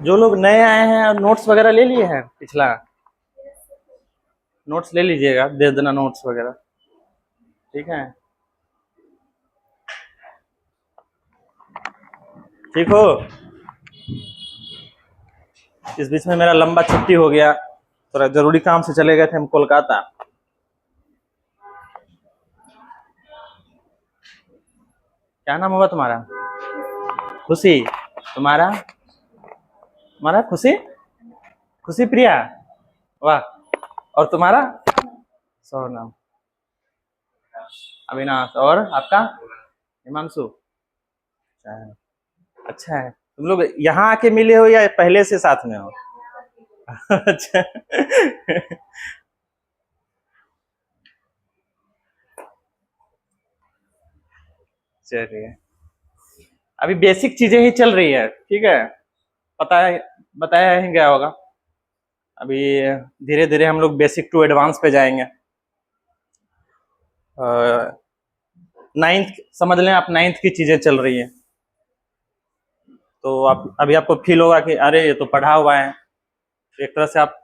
जो लोग नए आए हैं नोट्स वगैरह ले लिए हैं पिछला नोट्स ले लीजिएगा, दे देना नोट्स वगैरह। ठीक है, ठीक हो। इस बीच में मेरा लंबा छुट्टी हो गया, थोड़ा जरूरी काम से चले गए थे हम कोलकाता। क्या नाम होगा तुम्हारा? खुशी। तुम्हारा? तुम्हारा खुशी? खुशी प्रिया, वाह। और तुम्हारा? सोनम, अविनाश। और आपका? हिमांशु। अच्छा है। तुम लोग यहाँ आके मिले हो या पहले से साथ में हो? अच्छा। चलिए, अभी बेसिक चीजें ही चल रही है, ठीक है। पता है, बताया ही गया होगा। अभी धीरे धीरे हम लोग बेसिक टू एडवांस पे जाएंगे। नाइन्थ समझ लें आप, नाइन्थ की चीजें चल रही है। तो आप अभी आपको फील होगा कि अरे ये तो पढ़ा हुआ है। एक तरह से आप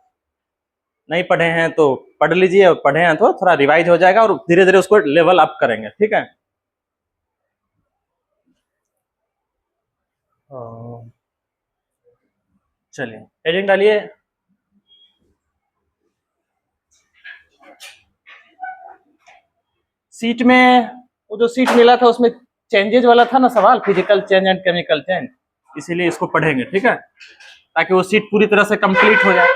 नहीं पढ़े हैं तो पढ़ लीजिए, और पढ़े हैं तो थोड़ा रिवाइज हो जाएगा और धीरे धीरे उसको लेवल अप करेंगे, ठीक है। चलिए, हेडिंग डालिए। सीट में, वो जो सीट मिला था उसमें चेंजेज वाला था ना सवाल, physical change and chemical change, इसीलिए इसको पढ़ेंगे, ठीक है, ताकि वो सीट पूरी तरह से कंप्लीट हो जाए।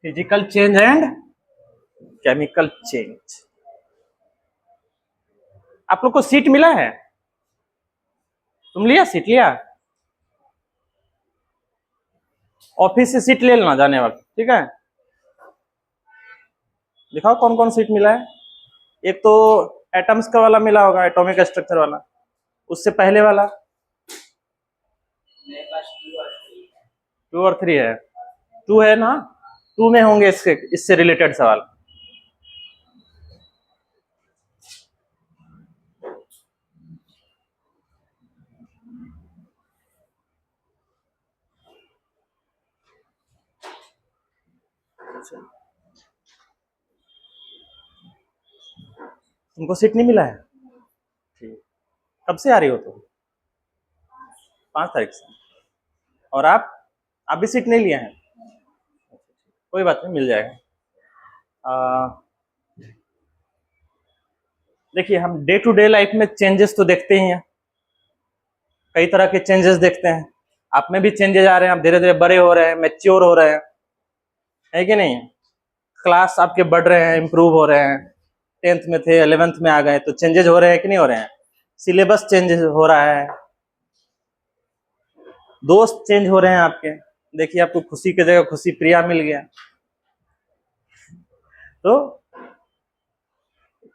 Physical change and chemical change. आप लोग को सीट मिला है? तुम लिया, सीट लिया? ऑफिस से सीट ले लेना जाने वक्त, ठीक है। दिखाओ कौन कौन सीट मिला है। एक तो एटम्स का वाला मिला होगा, एटॉमिक स्ट्रक्चर वाला। उससे पहले वाला 2 और 3 है। 2 है ना, 2 में होंगे इससे रिलेटेड सवाल। तुमको सीट नहीं मिला है? ठीक। कब से आ रही हो तुम? 5 तारीख से। और आप भी सीट नहीं लिए हैं? कोई बात नहीं, मिल जाएगा। देखिए, हम डे टू डे लाइफ में चेंजेस तो देखते ही हैं, कई तरह के चेंजेस देखते हैं। आप में भी चेंजेस आ रहे हैं, आप धीरे धीरे बड़े हो रहे हैं, मैच्योर हो रहे हैं, है कि नहीं। क्लास आपके बढ़ रहे हैं, इम्प्रूव हो रहे हैं। 10th में थे, 11th में आ गए, तो चेंजेस हो रहे हैं कि नहीं हो रहे हैं। सिलेबस चेंज हो रहा है, दोस्त चेंज हो रहे हैं आपके। देखिए, आपको खुशी की जगह खुशी प्रिया मिल गया। तो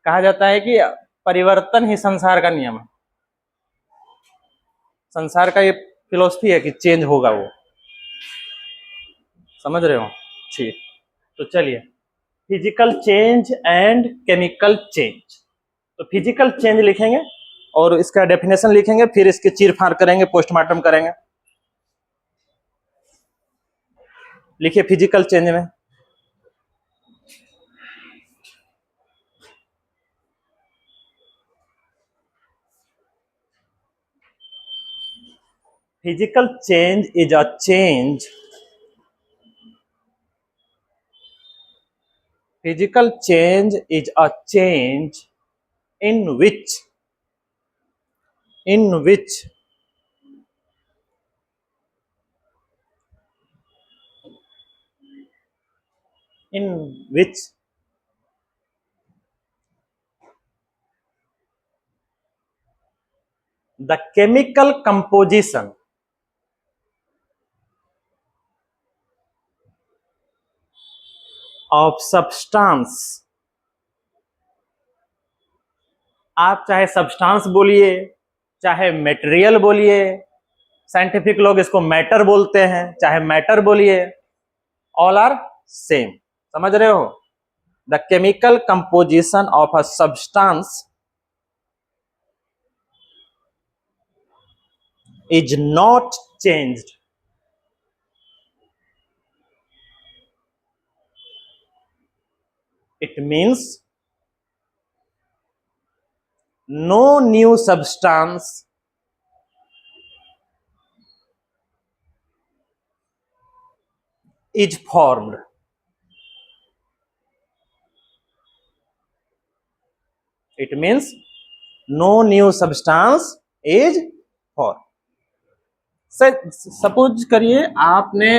कहा जाता है कि परिवर्तन ही संसार का नियम है। संसार का ये फिलोसफी है कि चेंज होगा, वो समझ रहे हो। ठीक, तो चलिए, physical change and chemical change. तो फिजिकल चेंज लिखेंगे और इसका डेफिनेशन लिखेंगे, फिर इसके चीर फाड़ करेंगे, पोस्टमार्टम करेंगे। लिखिए फिजिकल चेंज में, physical change is a change, physical change is a change in which in which in which the chemical composition of substance, आप चाहे सब्सटेंस बोलिए, चाहे मटेरियल बोलिए, साइंटिफिक लोग इसको मैटर बोलते हैं, चाहे मैटर बोलिए, ऑल आर सेम। समझ रहे हो। The chemical composition of a substance is not changed. It means no new substance is formed. It means no new substance is formed. Suppose करिए आपने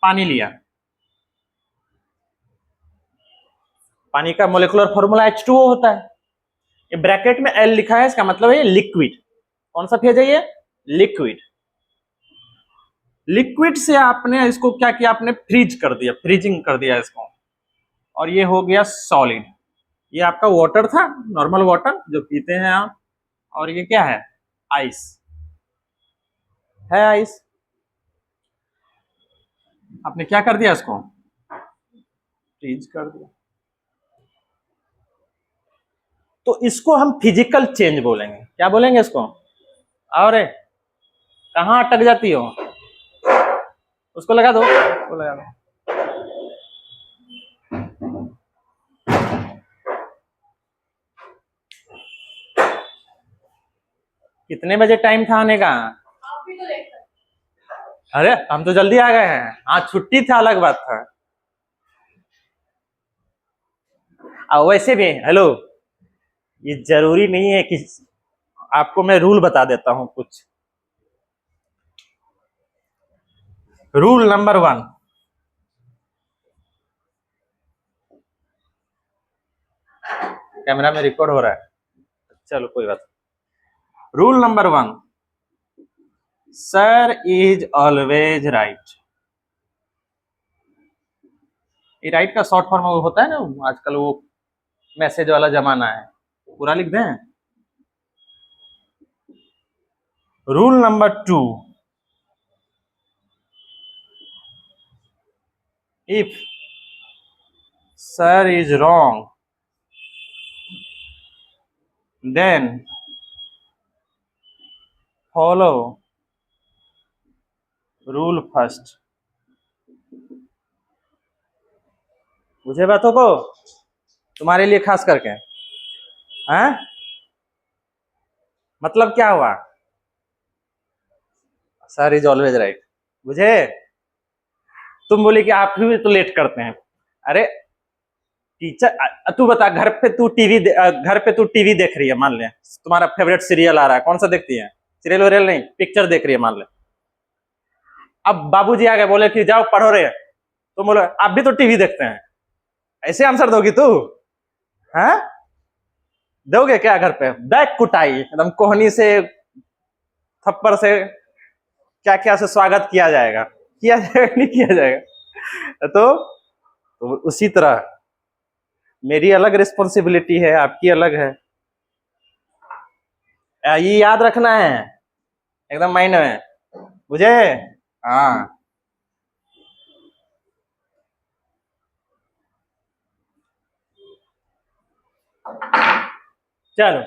पानी लिया, पानी का मोलिकुलर फॉर्मूला H2O होता है, ये ब्रैकेट में L लिखा है, इसका मतलब है लिक्विड। कौन सा फेज है ये? लिक्विड। लिक्विड से आपने इसको क्या किया? आपने फ्रीज कर दिया, फ्रीजिंग कर दिया इसको, और ये हो गया सॉलिड। ये आपका वाटर था, नॉर्मल वाटर जो पीते हैं आप, और ये क्या है? आइस है। आइस आपने क्या कर दिया? इसको फ्रीज कर दिया। तो इसको हम फिजिकल चेंज बोलेंगे। क्या बोलेंगे इसको? और कहाँ अटक जाती हो? उसको लगा दो, उसको लगा दो। कितने बजे टाइम था आने का? अरे हम तो जल्दी आ गए हैं। आज छुट्टी था, अलग बात था। वैसे भी हेलो, ये जरूरी नहीं है कि आपको मैं रूल बता देता हूं कुछ। रूल नंबर 1, कैमरा में रिकॉर्ड हो रहा है, चलो कोई बात। Rule number 1, sir is always right. ये राइट का शॉर्ट फॉर्म होता है ना, आजकल वो मैसेज वाला जमाना है, पूरा लिख दें। Rule number 2, if sir is wrong then follow rule first. मुझे बातों को तुम्हारे लिए खास करके हैं? मतलब क्या हुआ? Sir is always right. मुझे तुम बोले कि आप भी तो लेट करते हैं। अरे टीचर, तू बता, घर पे तू टीवी देख रही है, मान ले तुम्हारा फेवरेट सीरियल आ रहा है, कौन सा देखती है? सीरियल वरियल नहीं, पिक्चर देख रही है मान ले। अब बाबूजी आ गए, बोले कि जाओ पढ़ो रे, तो बोले आप भी तो टीवी देखते हैं, ऐसे आंसर दोगी तू? हैं? दोगे क्या? घर पे बैक कुटाई एकदम कोहनी से, थप्पड़ से, क्या क्या से स्वागत किया जाएगा? किया जाएगा नहीं किया जाएगा? तो उसी तरह मेरी अलग रिस्पॉन्सिबिलिटी है, आपकी अलग है। ये याद रखना है एकदम माइंड में, मुझे। हाँ, चलो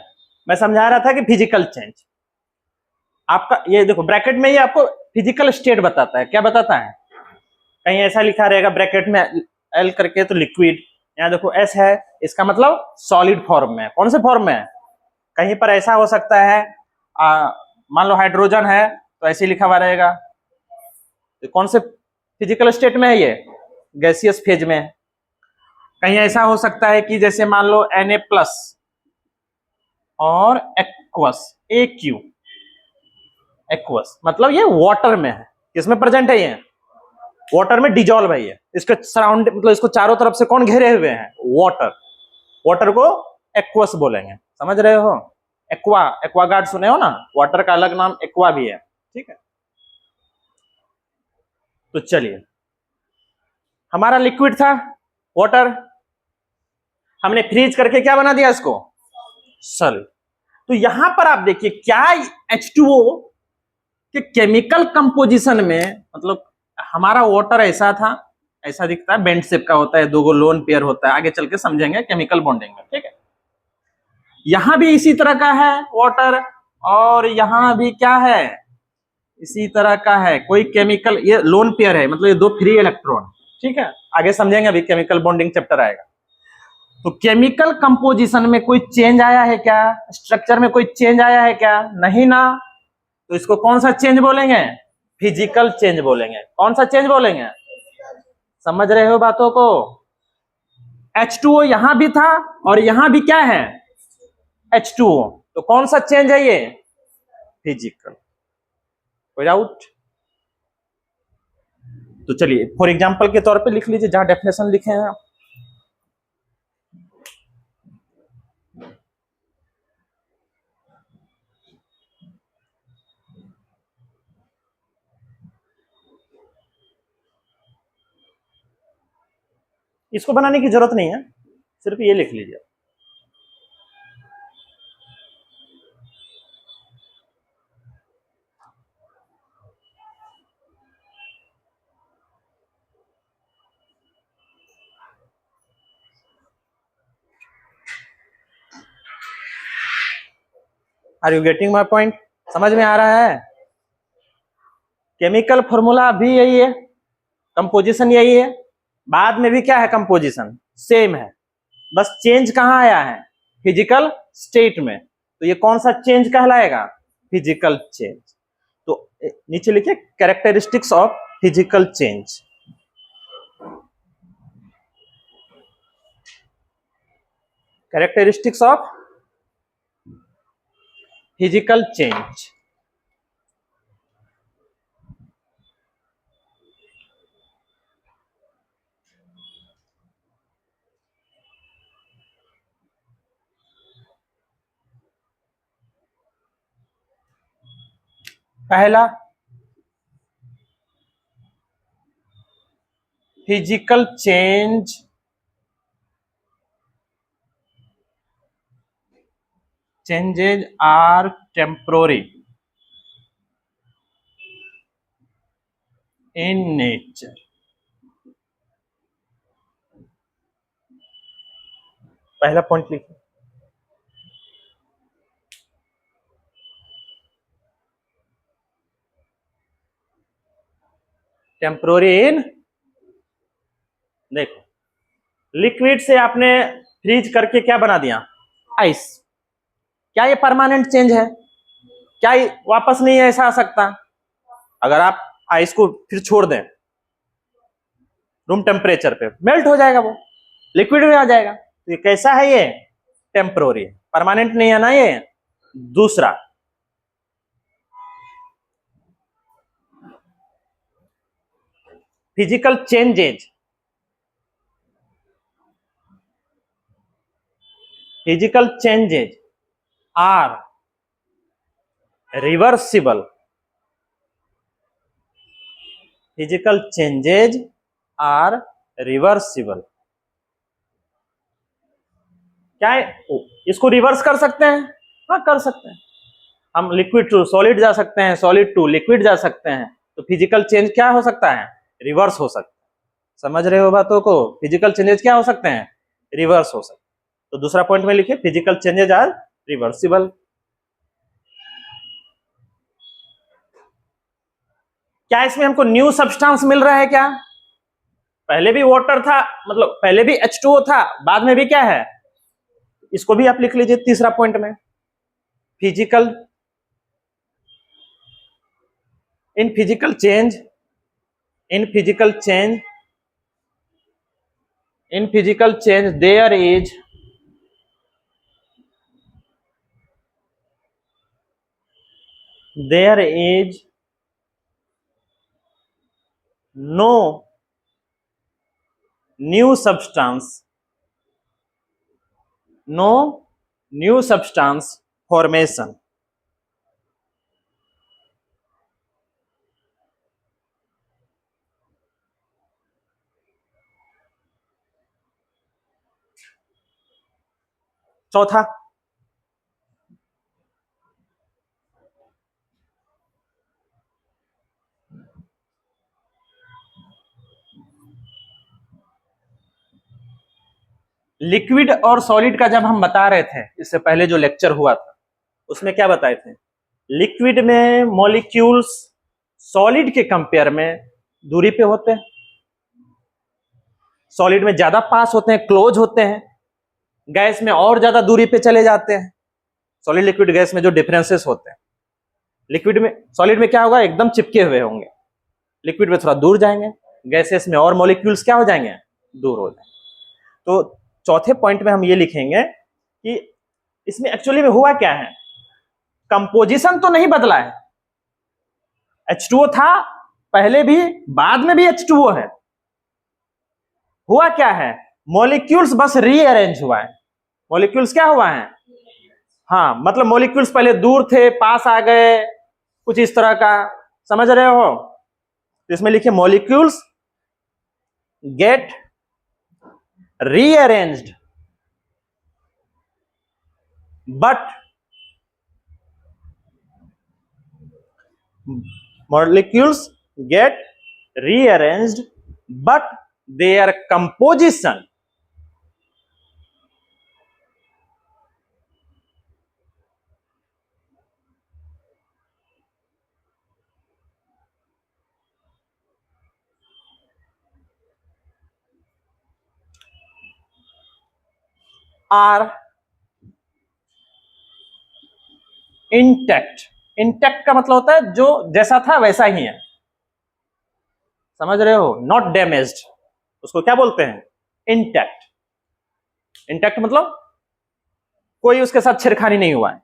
मैं समझा रहा था कि फिजिकल चेंज आपका, ये देखो ब्रैकेट में ये आपको फिजिकल स्टेट बताता है। क्या बताता है? कहीं ऐसा लिखा रहेगा ब्रैकेट में एल करके तो लिक्विड, यहाँ देखो एस है, इसका मतलब सॉलिड फॉर्म में। कौन से फॉर्म में? कहीं पर ऐसा हो सकता है, मान लो हाइड्रोजन है तो ऐसे लिखा हुआ रहेगा। तो कौन से फिजिकल स्टेट में है ये? गैसियस फेज में। कहीं ऐसा हो सकता है कि जैसे मान लो Na+ और एक्वस, AQ, एक्वस मतलब ये वाटर में है। किसमें प्रेजेंट है? ये वाटर में डिजॉल्व है ये। इसके सराउंड मतलब इसको चारों तरफ से कौन घेरे हुए हैं? वाटर। वाटर को एक्वस बोलेंगे, समझ रहे हो? एक्वागार्ड सुने हो ना, वाटर का अलग नाम एक्वा भी है, ठीक है। तो चलिए, हमारा लिक्विड था वाटर, हमने फ्रीज करके क्या बना दिया इसको? सॉलिड। तो यहां पर आप देखिए, क्या H2O के केमिकल कंपोजिशन में, मतलब हमारा वाटर ऐसा था, ऐसा दिखता है, बेंड शेप का होता है, दो गो लोन पेयर होता है, आगे चल के समझेंगे केमिकल बॉन्डिंग में, ठीक है। यहां भी इसी तरह का है वाटर, और यहां भी क्या है, इसी तरह का है कोई केमिकल, ये लोन पेयर है, मतलब ये दो फ्री इलेक्ट्रॉन, ठीक है। आगे समझेंगे, अभी केमिकल बॉन्डिंग चैप्टर आएगा। तो केमिकल कंपोजिशन में कोई चेंज आया है क्या, स्ट्रक्चर में कोई चेंज आया है क्या, नहीं ना। तो इसको कौन सा चेंज बोलेंगे, फिजिकल चेंज बोलेंगे। कौन सा चेंज बोलेंगे, समझ रहे हो बातों को। H2O यहां भी था और यहां भी क्या है, H2O, तो कौन सा चेंज है ये, फिजिकल। कोई डाउट। तो चलिए फॉर एग्जांपल के तौर पे लिख लीजिए, जहां डेफिनेशन लिखे हैं आप। इसको बनाने की जरूरत नहीं है, सिर्फ ये लिख लीजिए। Are you getting my point, समझ में आ रहा है। केमिकल फॉर्मूला भी यही है, कंपोजिशन यही है, बाद में भी क्या है, कंपोजिशन सेम है, बस चेंज कहां आया है, फिजिकल स्टेट में। तो ये कौन सा चेंज कहलाएगा, फिजिकल चेंज। तो नीचे लिखिए characteristics of physical change. Characteristics of physical change. पहला, physical change changes are temporary in nature। पहला पॉइंट लिखिए, टेम्पोररी इन, देखो लिक्विड से आपने फ्रीज करके क्या बना दिया, आइस। क्या ये परमानेंट चेंज है, क्या ये वापस नहीं ऐसा आ सकता। अगर आप आइस को फिर छोड़ दें रूम टेम्परेचर पे, मेल्ट हो जाएगा, वो लिक्विड में आ जाएगा। तो ये कैसा है, ये टेम्पोररी, परमानेंट नहीं है ना ये। दूसरा, physical changes, physical changes are reversible, physical changes are reversible. क्या है, इसको रिवर्स कर सकते हैं, हाँ कर सकते हैं। हम लिक्विड टू सॉलिड जा सकते हैं, सॉलिड टू लिक्विड जा सकते हैं। तो फिजिकल चेंज क्या हो सकता है, रिवर्स हो सकता है। समझ रहे हो बातों को, फिजिकल चेंजेस क्या हो सकते हैं, रिवर्स हो सकते हैं। तो दूसरा पॉइंट में लिखिए, फिजिकल चेंजेज आर रिवर्सिबल। क्या इसमें हमको न्यू सब्सटेंस मिल रहा है क्या, पहले भी वाटर था, मतलब पहले भी H2O था, बाद में भी क्या है। इसको भी आप लिख लीजिए तीसरा पॉइंट में, physical in physical change, in physical change, in physical change their is there is no new substance, no new substance formation। चौथा, लिक्विड और सॉलिड का जब हम बता रहे थे, इससे पहले जो लेक्चर हुआ था उसमें क्या बताए थे, लिक्विड में मॉलिक्यूल्स सॉलिड के कंपेयर में दूरी पे होते हैं, सॉलिड में ज्यादा पास होते हैं, क्लोज होते हैं, गैस में और ज्यादा दूरी पे चले जाते हैं। सॉलिड लिक्विड गैस में जो डिफरेंसेस होते हैं, लिक्विड में सॉलिड में क्या होगा, एकदम चिपके हुए होंगे, लिक्विड में थोड़ा दूर जाएंगे, गैसेस में और मॉलिक्यूल्स क्या हो जाएंगे, दूर हो जाएंगे। तो चौथे पॉइंट में हम ये लिखेंगे कि इसमें एक्चुअली में हुआ क्या है, कंपोजिशन तो नहीं बदला है, H2O था पहले भी, बाद में भी H2O है। हुआ क्या है, मॉलिक्यूल्स बस रीअरेंज हुआ है। मॉलिक्यूल्स क्या हुआ है, हाँ, मतलब मॉलिक्यूल्स पहले दूर थे, पास आ गए, कुछ इस तरह का, समझ रहे हो। तो इसमें लिखिए molecules get rearranged but molecules get rearranged but their composition are intact। Intact का मतलब होता है जो जैसा था वैसा ही है, समझ रहे हो, नॉट डैमेज्ड, उसको क्या बोलते हैं, इंटैक्ट। इंटैक्ट मतलब कोई उसके साथ छेड़खानी नहीं हुआ है,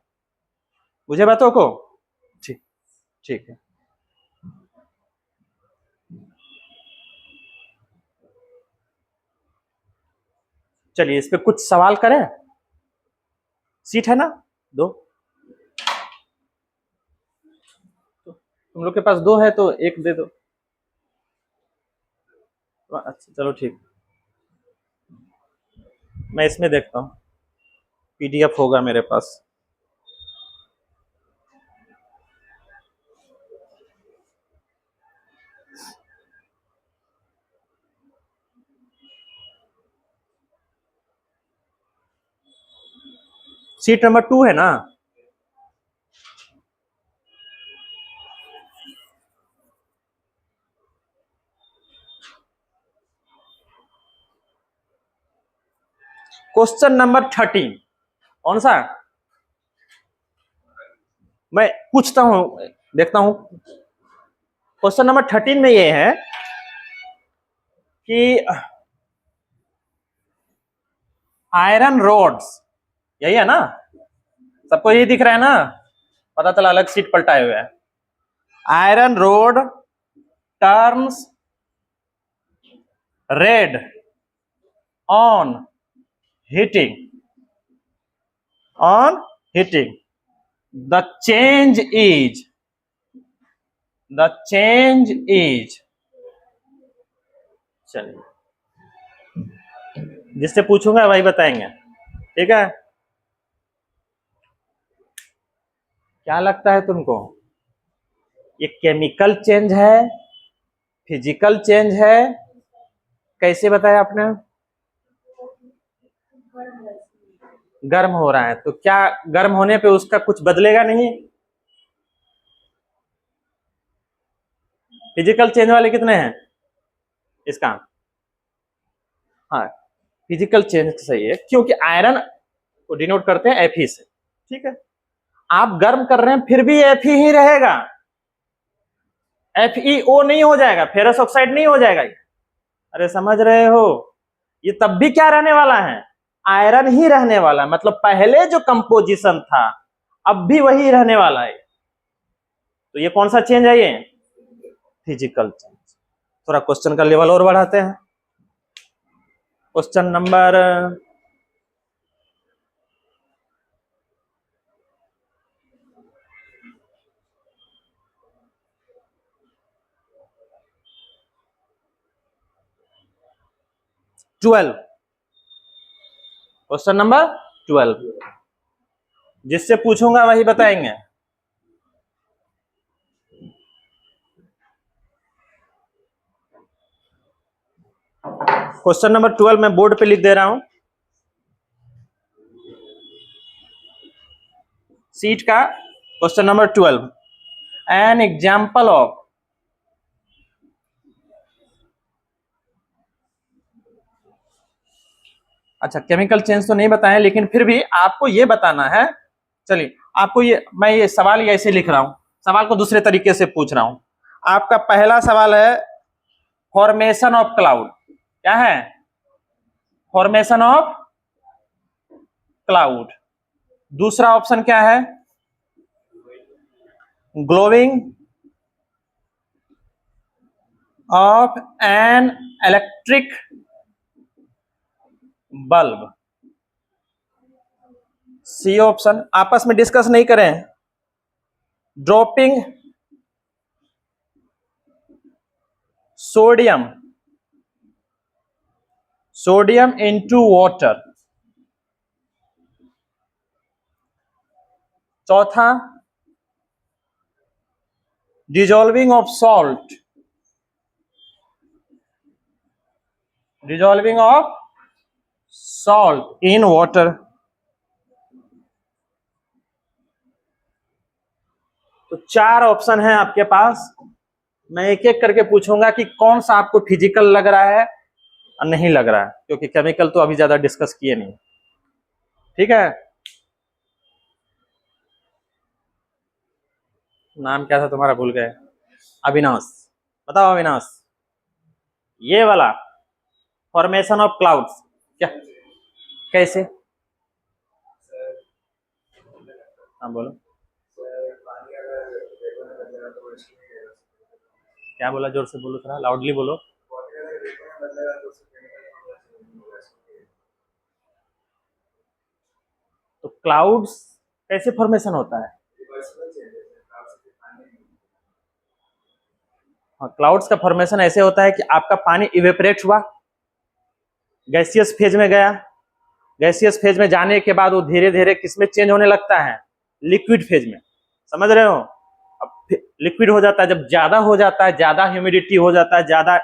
मुझे बातों को, ठीक, ठीक है। चलिए इस पे कुछ सवाल करें, सीट है ना दो, तुम लोग के पास दो है तो एक दे दो, अच्छा चलो ठीक, मैं इसमें देखता हूँ, पीडीएफ होगा मेरे पास। सीट नंबर 2 है ना, क्वेश्चन नंबर 13, कौन सा, मैं पूछता हूं, देखता हूं। क्वेश्चन नंबर 13 में ये है कि आयरन रोड्स, यही है ना, सबको यही दिख रहा है ना, पता चला अलग सीट पलटाए हुए है। Iron rod turns red on heating, on heating, the change is, the change is, चलिए जिससे पूछूंगा वही बताएंगे, ठीक है। क्या लगता है तुमको, ये केमिकल चेंज है, फिजिकल चेंज है, कैसे बताया आपने, गर्म हो रहा है, तो क्या गर्म होने पे उसका कुछ बदलेगा नहीं, फिजिकल चेंज वाले कितने हैं इसका, हाँ फिजिकल चेंज सही है, क्योंकि आयरन को डिनोट करते हैं Fe से, ठीक है। आप गर्म कर रहे हैं फिर भी Fe ही रहेगा, FeO नहीं हो जाएगा, फेरस ऑक्साइड नहीं हो जाएगा, अरे समझ रहे हो, ये तब भी क्या रहने वाला है, आयरन ही रहने वाला है, मतलब पहले जो कंपोजिशन था अब भी वही रहने वाला है। तो ये कौन सा चेंज है, ये फिजिकल चेंज। थोड़ा क्वेश्चन का लेवल और बढ़ाते हैं, क्वेश्चन नंबर 12, क्वेश्चन नंबर 12, जिससे पूछूंगा वही बताएंगे। क्वेश्चन नंबर 12 मैं बोर्ड पे लिख दे रहा हूं, सीट का question number 12, an example of अच्छा केमिकल चेंज तो नहीं बताएं, लेकिन फिर भी आपको ये बताना है। चलिए आपको मैं ये सवाल ऐसे लिख रहा हूं, सवाल को दूसरे तरीके से पूछ रहा हूं। आपका पहला सवाल है फॉर्मेशन ऑफ क्लाउड, क्या है? Formation of cloud. दूसरा ऑप्शन क्या है? Glowing of an electric bulb. C option, आपस में डिस्कस नहीं करें। Dropping sodium into water. चौथा dissolving of salt, dissolving of salt in water. तो 4 ऑप्शन है आपके पास। मैं एक एक करके पूछूंगा कि कौन सा आपको फिजिकल लग रहा है और नहीं लग रहा है, क्योंकि केमिकल तो अभी ज्यादा डिस्कस किए नहीं। ठीक है, नाम क्या था तुम्हारा? भूल गए। अविनाश, बताओ अविनाश। ये वाला फॉर्मेशन ऑफ क्लाउड्स क्या, कैसे? हाँ बोलो, क्या बोला? जोर से बोलो, थोड़ा लाउडली बोलो। तो क्लाउड्स कैसे फॉर्मेशन होता है? हाँ, क्लाउड्स का फॉर्मेशन ऐसे होता है कि आपका पानी इवेपरेट हुआ, गैसियस फेज में गया, गैसियस फेज में जाने के बाद वो धीरे धीरे किसमें चेंज होने लगता है? लिक्विड फेज में। समझ रहे हो? अब लिक्विड हो जाता है, जब ज्यादा हो जाता है, ज्यादा ह्यूमिडिटी हो जाता है, ज्यादा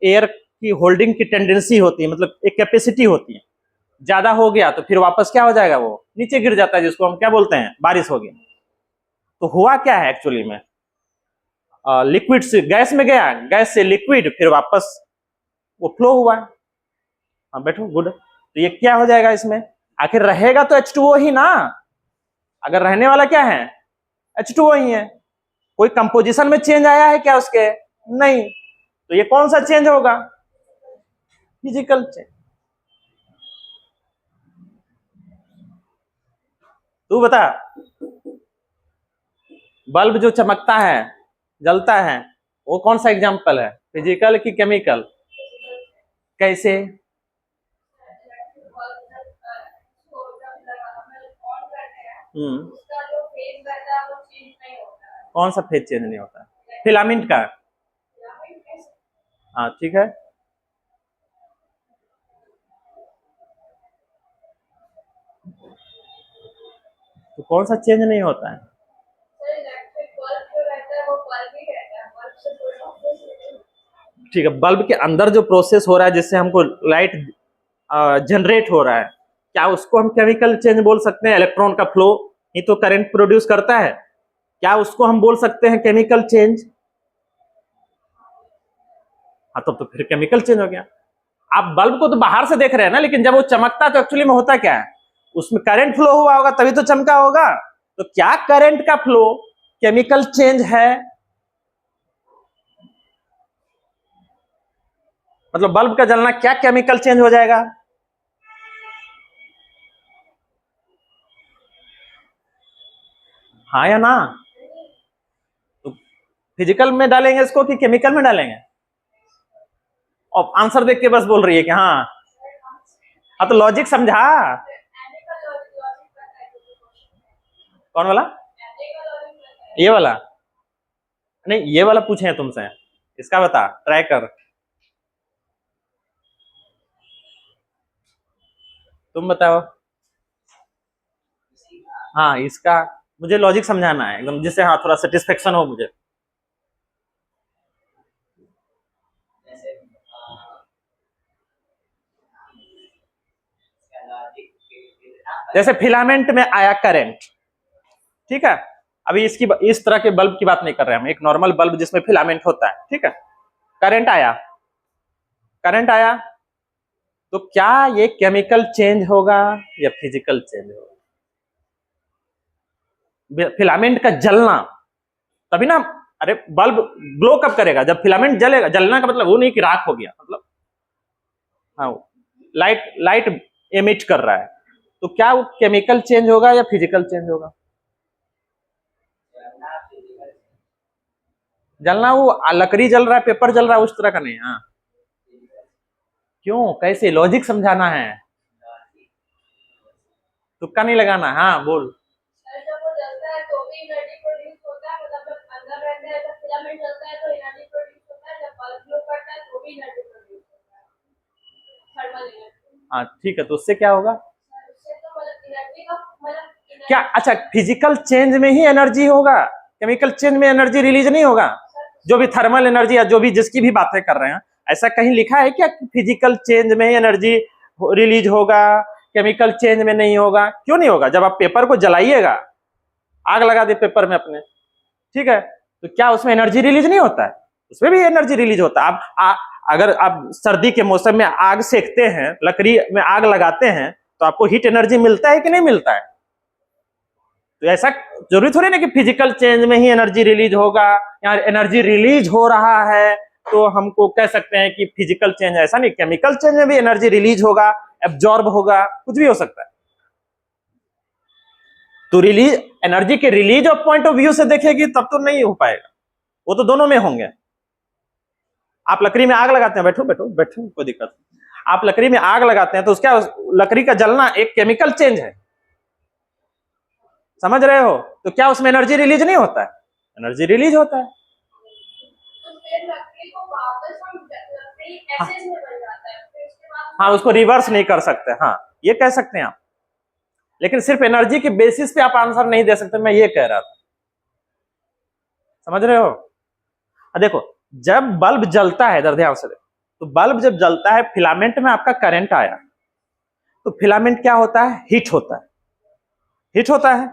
एयर की होल्डिंग की टेंडेंसी होती है, मतलब एक कैपेसिटी होती है, ज्यादा हो गया तो फिर वापस क्या हो जाएगा? वो नीचे गिर जाता है, जिसको हम क्या बोलते हैं? बारिश हो गई। तो हुआ क्या है एक्चुअली में? लिक्विड से गैस में गया, गैस से लिक्विड, फिर वापस वो फ्लो हुआ। हाँ बैठो, गुड। तो ये क्या हो जाएगा इसमें? आखिर रहेगा तो H2O ही ना। अगर रहने वाला क्या है? H2O ही है। कोई कंपोजिशन में चेंज आया है क्या उसके? नहीं। तो ये कौन सा चेंज होगा? Physical change. तू बता, बल्ब जो चमकता है, जलता है, वो कौन सा एग्जाम्पल है? फिजिकल कि केमिकल? कैसे? कौन सा फेज चेंज नहीं होता? फिलामेंट का। हाँ ठीक है। तो कौन सा चेंज नहीं होता है? ठीक है, बल्ब के अंदर जो प्रोसेस हो रहा है जिससे हमको लाइट जनरेट हो रहा है, क्या उसको हम केमिकल चेंज बोल सकते हैं? इलेक्ट्रॉन का फ्लो ही तो करंट प्रोड्यूस करता है, क्या उसको हम बोल सकते हैं केमिकल चेंज? हाँ तो फिर केमिकल चेंज हो गया। आप बल्ब को तो बाहर से देख रहे हैं ना, लेकिन जब वो चमकता है तो एक्चुअली में होता क्या है? उसमें करंट फ्लो हुआ होगा तभी तो चमका होगा। तो क्या करंट का फ्लो केमिकल चेंज है? मतलब बल्ब का जलना क्या केमिकल चेंज हो जाएगा? हाँ या ना? तो फिजिकल में डालेंगे इसको कि केमिकल में डालेंगे? और आंसर देख के बस बोल रही है कि हाँ। हाँ तो लॉजिक समझा। कौन वाला? ये वाला? नहीं, ये वाला पूछे हैं तुमसे, इसका बता, ट्राई कर। तुम बताओ। हाँ इसका मुझे लॉजिक समझाना है एकदम, जिससे हाँ थोड़ा सेटिस्फेक्शन हो मुझे। जैसे फिलामेंट में आया करंट, ठीक है। अभी इस तरह के बल्ब की बात नहीं कर रहे हम, एक नॉर्मल बल्ब जिसमें फिलामेंट होता है, ठीक है। करंट आया, करंट आया, तो क्या ये केमिकल चेंज होगा या फिजिकल चेंज होगा? फिलामेंट का जलना, तभी ना। अरे बल्ब ग्लो कब करेगा? जब फिलामेंट जलेगा। जलना का मतलब वो नहीं कि राख हो गया, मतलब हाँ, लाइट लाइट एमिट कर रहा है। तो क्या वो केमिकल चेंज होगा या फिजिकल चेंज होगा? जलना, वो लकड़ी जल रहा है, पेपर जल रहा है, उस तरह का नहीं। हाँ, क्यों, कैसे, लॉजिक समझाना है, तुक्का नहीं लगाना। हाँ बोल। जब वो जलता है तो भी एनर्जी प्रोड्यूस होता है, मतलब जब अंदर रहता है जब फिलामेंट जलता है तो एनर्जी प्रोड्यूस होता है, जब बल्ब ग्लो करता है तो भी एनर्जी प्रोड्यूस होता है, थर्मल एनर्जी। हाँ ठीक है, तो उससे क्या होगा? उससे तो मतलब एनर्जी का मतलब क्या, अच्छा, फिजिकल चेंज में ही एनर्जी होगा, केमिकल चेंज में एनर्जी रिलीज नहीं होगा? जो भी थर्मल एनर्जी या जो भी जिसकी भी बातें कर रहे हैं, ऐसा कहीं लिखा है क्या फिजिकल चेंज में ही एनर्जी रिलीज होगा, केमिकल चेंज में नहीं होगा? क्यों नहीं होगा? जब आप पेपर को जलाइएगा, आग लगा दे पेपर में अपने, ठीक है, तो क्या उसमें एनर्जी रिलीज नहीं होता है? उसमें भी एनर्जी रिलीज होता है। अगर आप सर्दी के मौसम में आग सेकते हैं, लकड़ी में आग लगाते हैं, तो आपको हीट एनर्जी मिलता है कि नहीं मिलता है? तो ऐसा जरूरी थोड़ी ना कि फिजिकल चेंज में ही एनर्जी रिलीज होगा, या एनर्जी रिलीज हो रहा है तो हमको कह सकते हैं कि फिजिकल चेंज। ऐसा नहीं, केमिकल चेंज में भी एनर्जी रिलीज होगा, एब्जॉर्ब होगा, कुछ भी हो सकता है। तो रिलीज, एनर्जी के release of point of view से देखेगी तब तो नहीं हो पाएगा, वो तो दोनों में होंगे। आप लकड़ी में आग लगाते हैं, बैठो बैठो बैठो, कोई दिक्कत नहीं। आप लकड़ी में आग लगाते हैं तो उसका लकड़ी का जलना एक केमिकल चेंज है, समझ रहे हो? तो क्या उसमें एनर्जी रिलीज नहीं होता है? एनर्जी रिलीज होता है। तो फिर लकड़ी को वापस हम लकड़ी हाँ, एसेज में बन जाता है, फिर उसके बाद हाँ, उसको रिवर्स नहीं कर सकते, हाँ ये कह सकते हैं आप, लेकिन सिर्फ एनर्जी के बेसिस पे आप आंसर नहीं दे सकते, मैं ये कह रहा था, समझ रहे हो? देखो, जब बल्ब जलता है, इधर ध्यान से देखो, तो बल्ब जब जलता है, फिलामेंट में आपका करंट आया, तो फिलामेंट क्या होता है? हीट होता है, हीट होता है।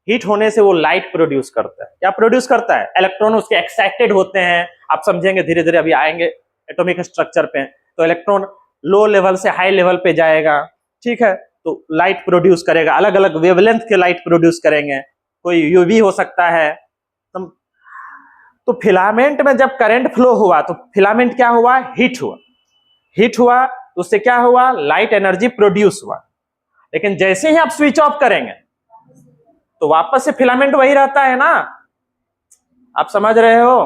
हीट होने से वो लाइट प्रोड्यूस करता है। क्या प्रोड्यूस करता है? इलेक्ट्रॉन उसके एक्साइटेड होते हैं, आप समझेंगे धीरे धीरे, अभी आएंगे एटॉमिक स्ट्रक्चर पे। तो इलेक्ट्रॉन लो लेवल से हाई लेवल पे जाएगा, ठीक है, तो लाइट प्रोड्यूस करेगा, अलग अलग वेवलेंथ के लाइट प्रोड्यूस करेंगे, कोई यूवी हो सकता है। तो फिलामेंट में जब करंट फ्लो हुआ तो फिलामेंट क्या हुआ? हीट हुआ, हीट हुआ, तो उससे क्या हुआ? लाइट एनर्जी प्रोड्यूस हुआ। लेकिन जैसे ही आप स्विच ऑफ करेंगे तो वापस से फिलामेंट वही रहता है ना, आप समझ रहे हो?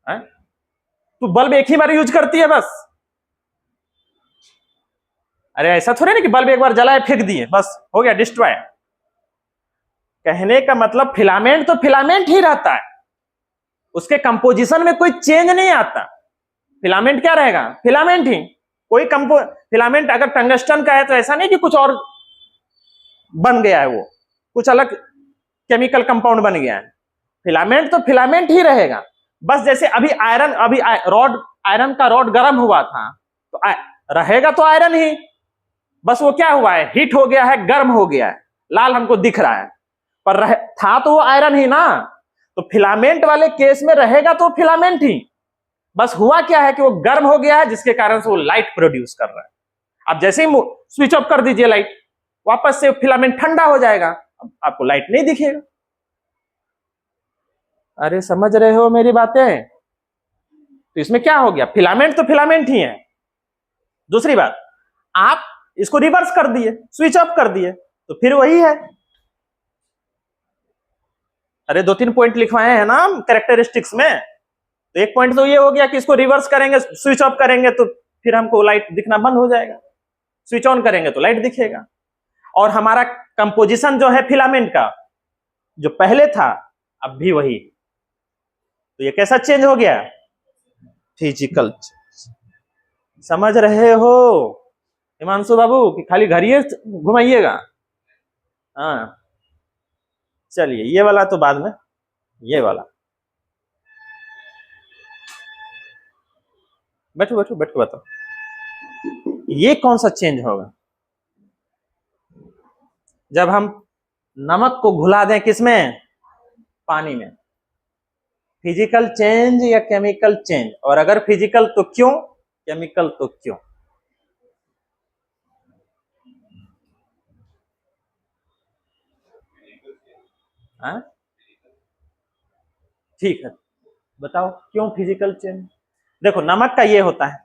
है? तो बल्ब एक ही बार यूज करती है बस। अरे ऐसा थोड़ी ना कि बल्ब एक बार जलाए फेंक दिए बस हो गया डिस्ट्रॉय। कहने का मतलब फिलामेंट तो फिलामेंट ही रहता है, उसके कंपोजिशन में कोई चेंज नहीं आता। फिलामेंट क्या रहेगा? फिलामेंट ही। कोई कंपो फिलामेंट अगर टंगस्टन का है तो ऐसा नहीं कि कुछ और बन गया है, वो कुछ अलग केमिकल कंपाउंड बन गया है। फिलामेंट तो फिलामेंट ही रहेगा। बस जैसे अभी आयरन, अभी रॉड, आयरन का रॉड गर्म हुआ था तो रहेगा तो आयरन ही, बस वो क्या हुआ है? हीट हो गया है, गर्म हो गया है, लाल हमको दिख रहा है, पर था तो वो आयरन ही ना। तो फिलामेंट वाले केस में रहेगा तो फिलामेंट ही, बस हुआ क्या है कि वो गर्म हो गया है जिसके कारण से वो लाइट प्रोड्यूस कर रहा है। अब जैसे ही स्विच ऑफ कर दीजिए लाइट, वापस से फिलामेंट ठंडा हो जाएगा, अब आपको लाइट नहीं दिखेगा। अरे समझ रहे हो मेरी बातें? तो इसमें क्या हो गया? फिलामेंट तो फिलामेंट ही है। दूसरी बात, आप इसको रिवर्स कर दिए, स्विच ऑफ कर दिए, तो फिर वही है। अरे दो तीन पॉइंट लिखवाए हैं ना कैरेक्टरिस्टिक्स में, तो एक पॉइंट तो ये हो गया कि इसको रिवर्स करेंगे, स्विच ऑफ करेंगे तो फिर हमको लाइट दिखना बंद हो जाएगा, स्विच ऑन करेंगे तो लाइट दिखेगा। और हमारा कंपोजिशन जो है फिलामेंट का, जो पहले था अब भी वही, तो ये कैसा चेंज हो गया? फिजिकल। समझ रहे हो हिमांशु बाबू कि खाली घर ही घुमाइएगा? हाँ, चलिए ये वाला तो बाद में, ये वाला बैठो बैठो बैठो, बताओ ये कौन सा चेंज होगा? जब हम नमक को घुला दें किसमें, पानी में। फिजिकल चेंज या केमिकल चेंज, और अगर फिजिकल तो क्यों, केमिकल तो क्यों? हाँ ठीक है, बताओ क्यों फिजिकल चेंज। देखो नमक का ये होता है,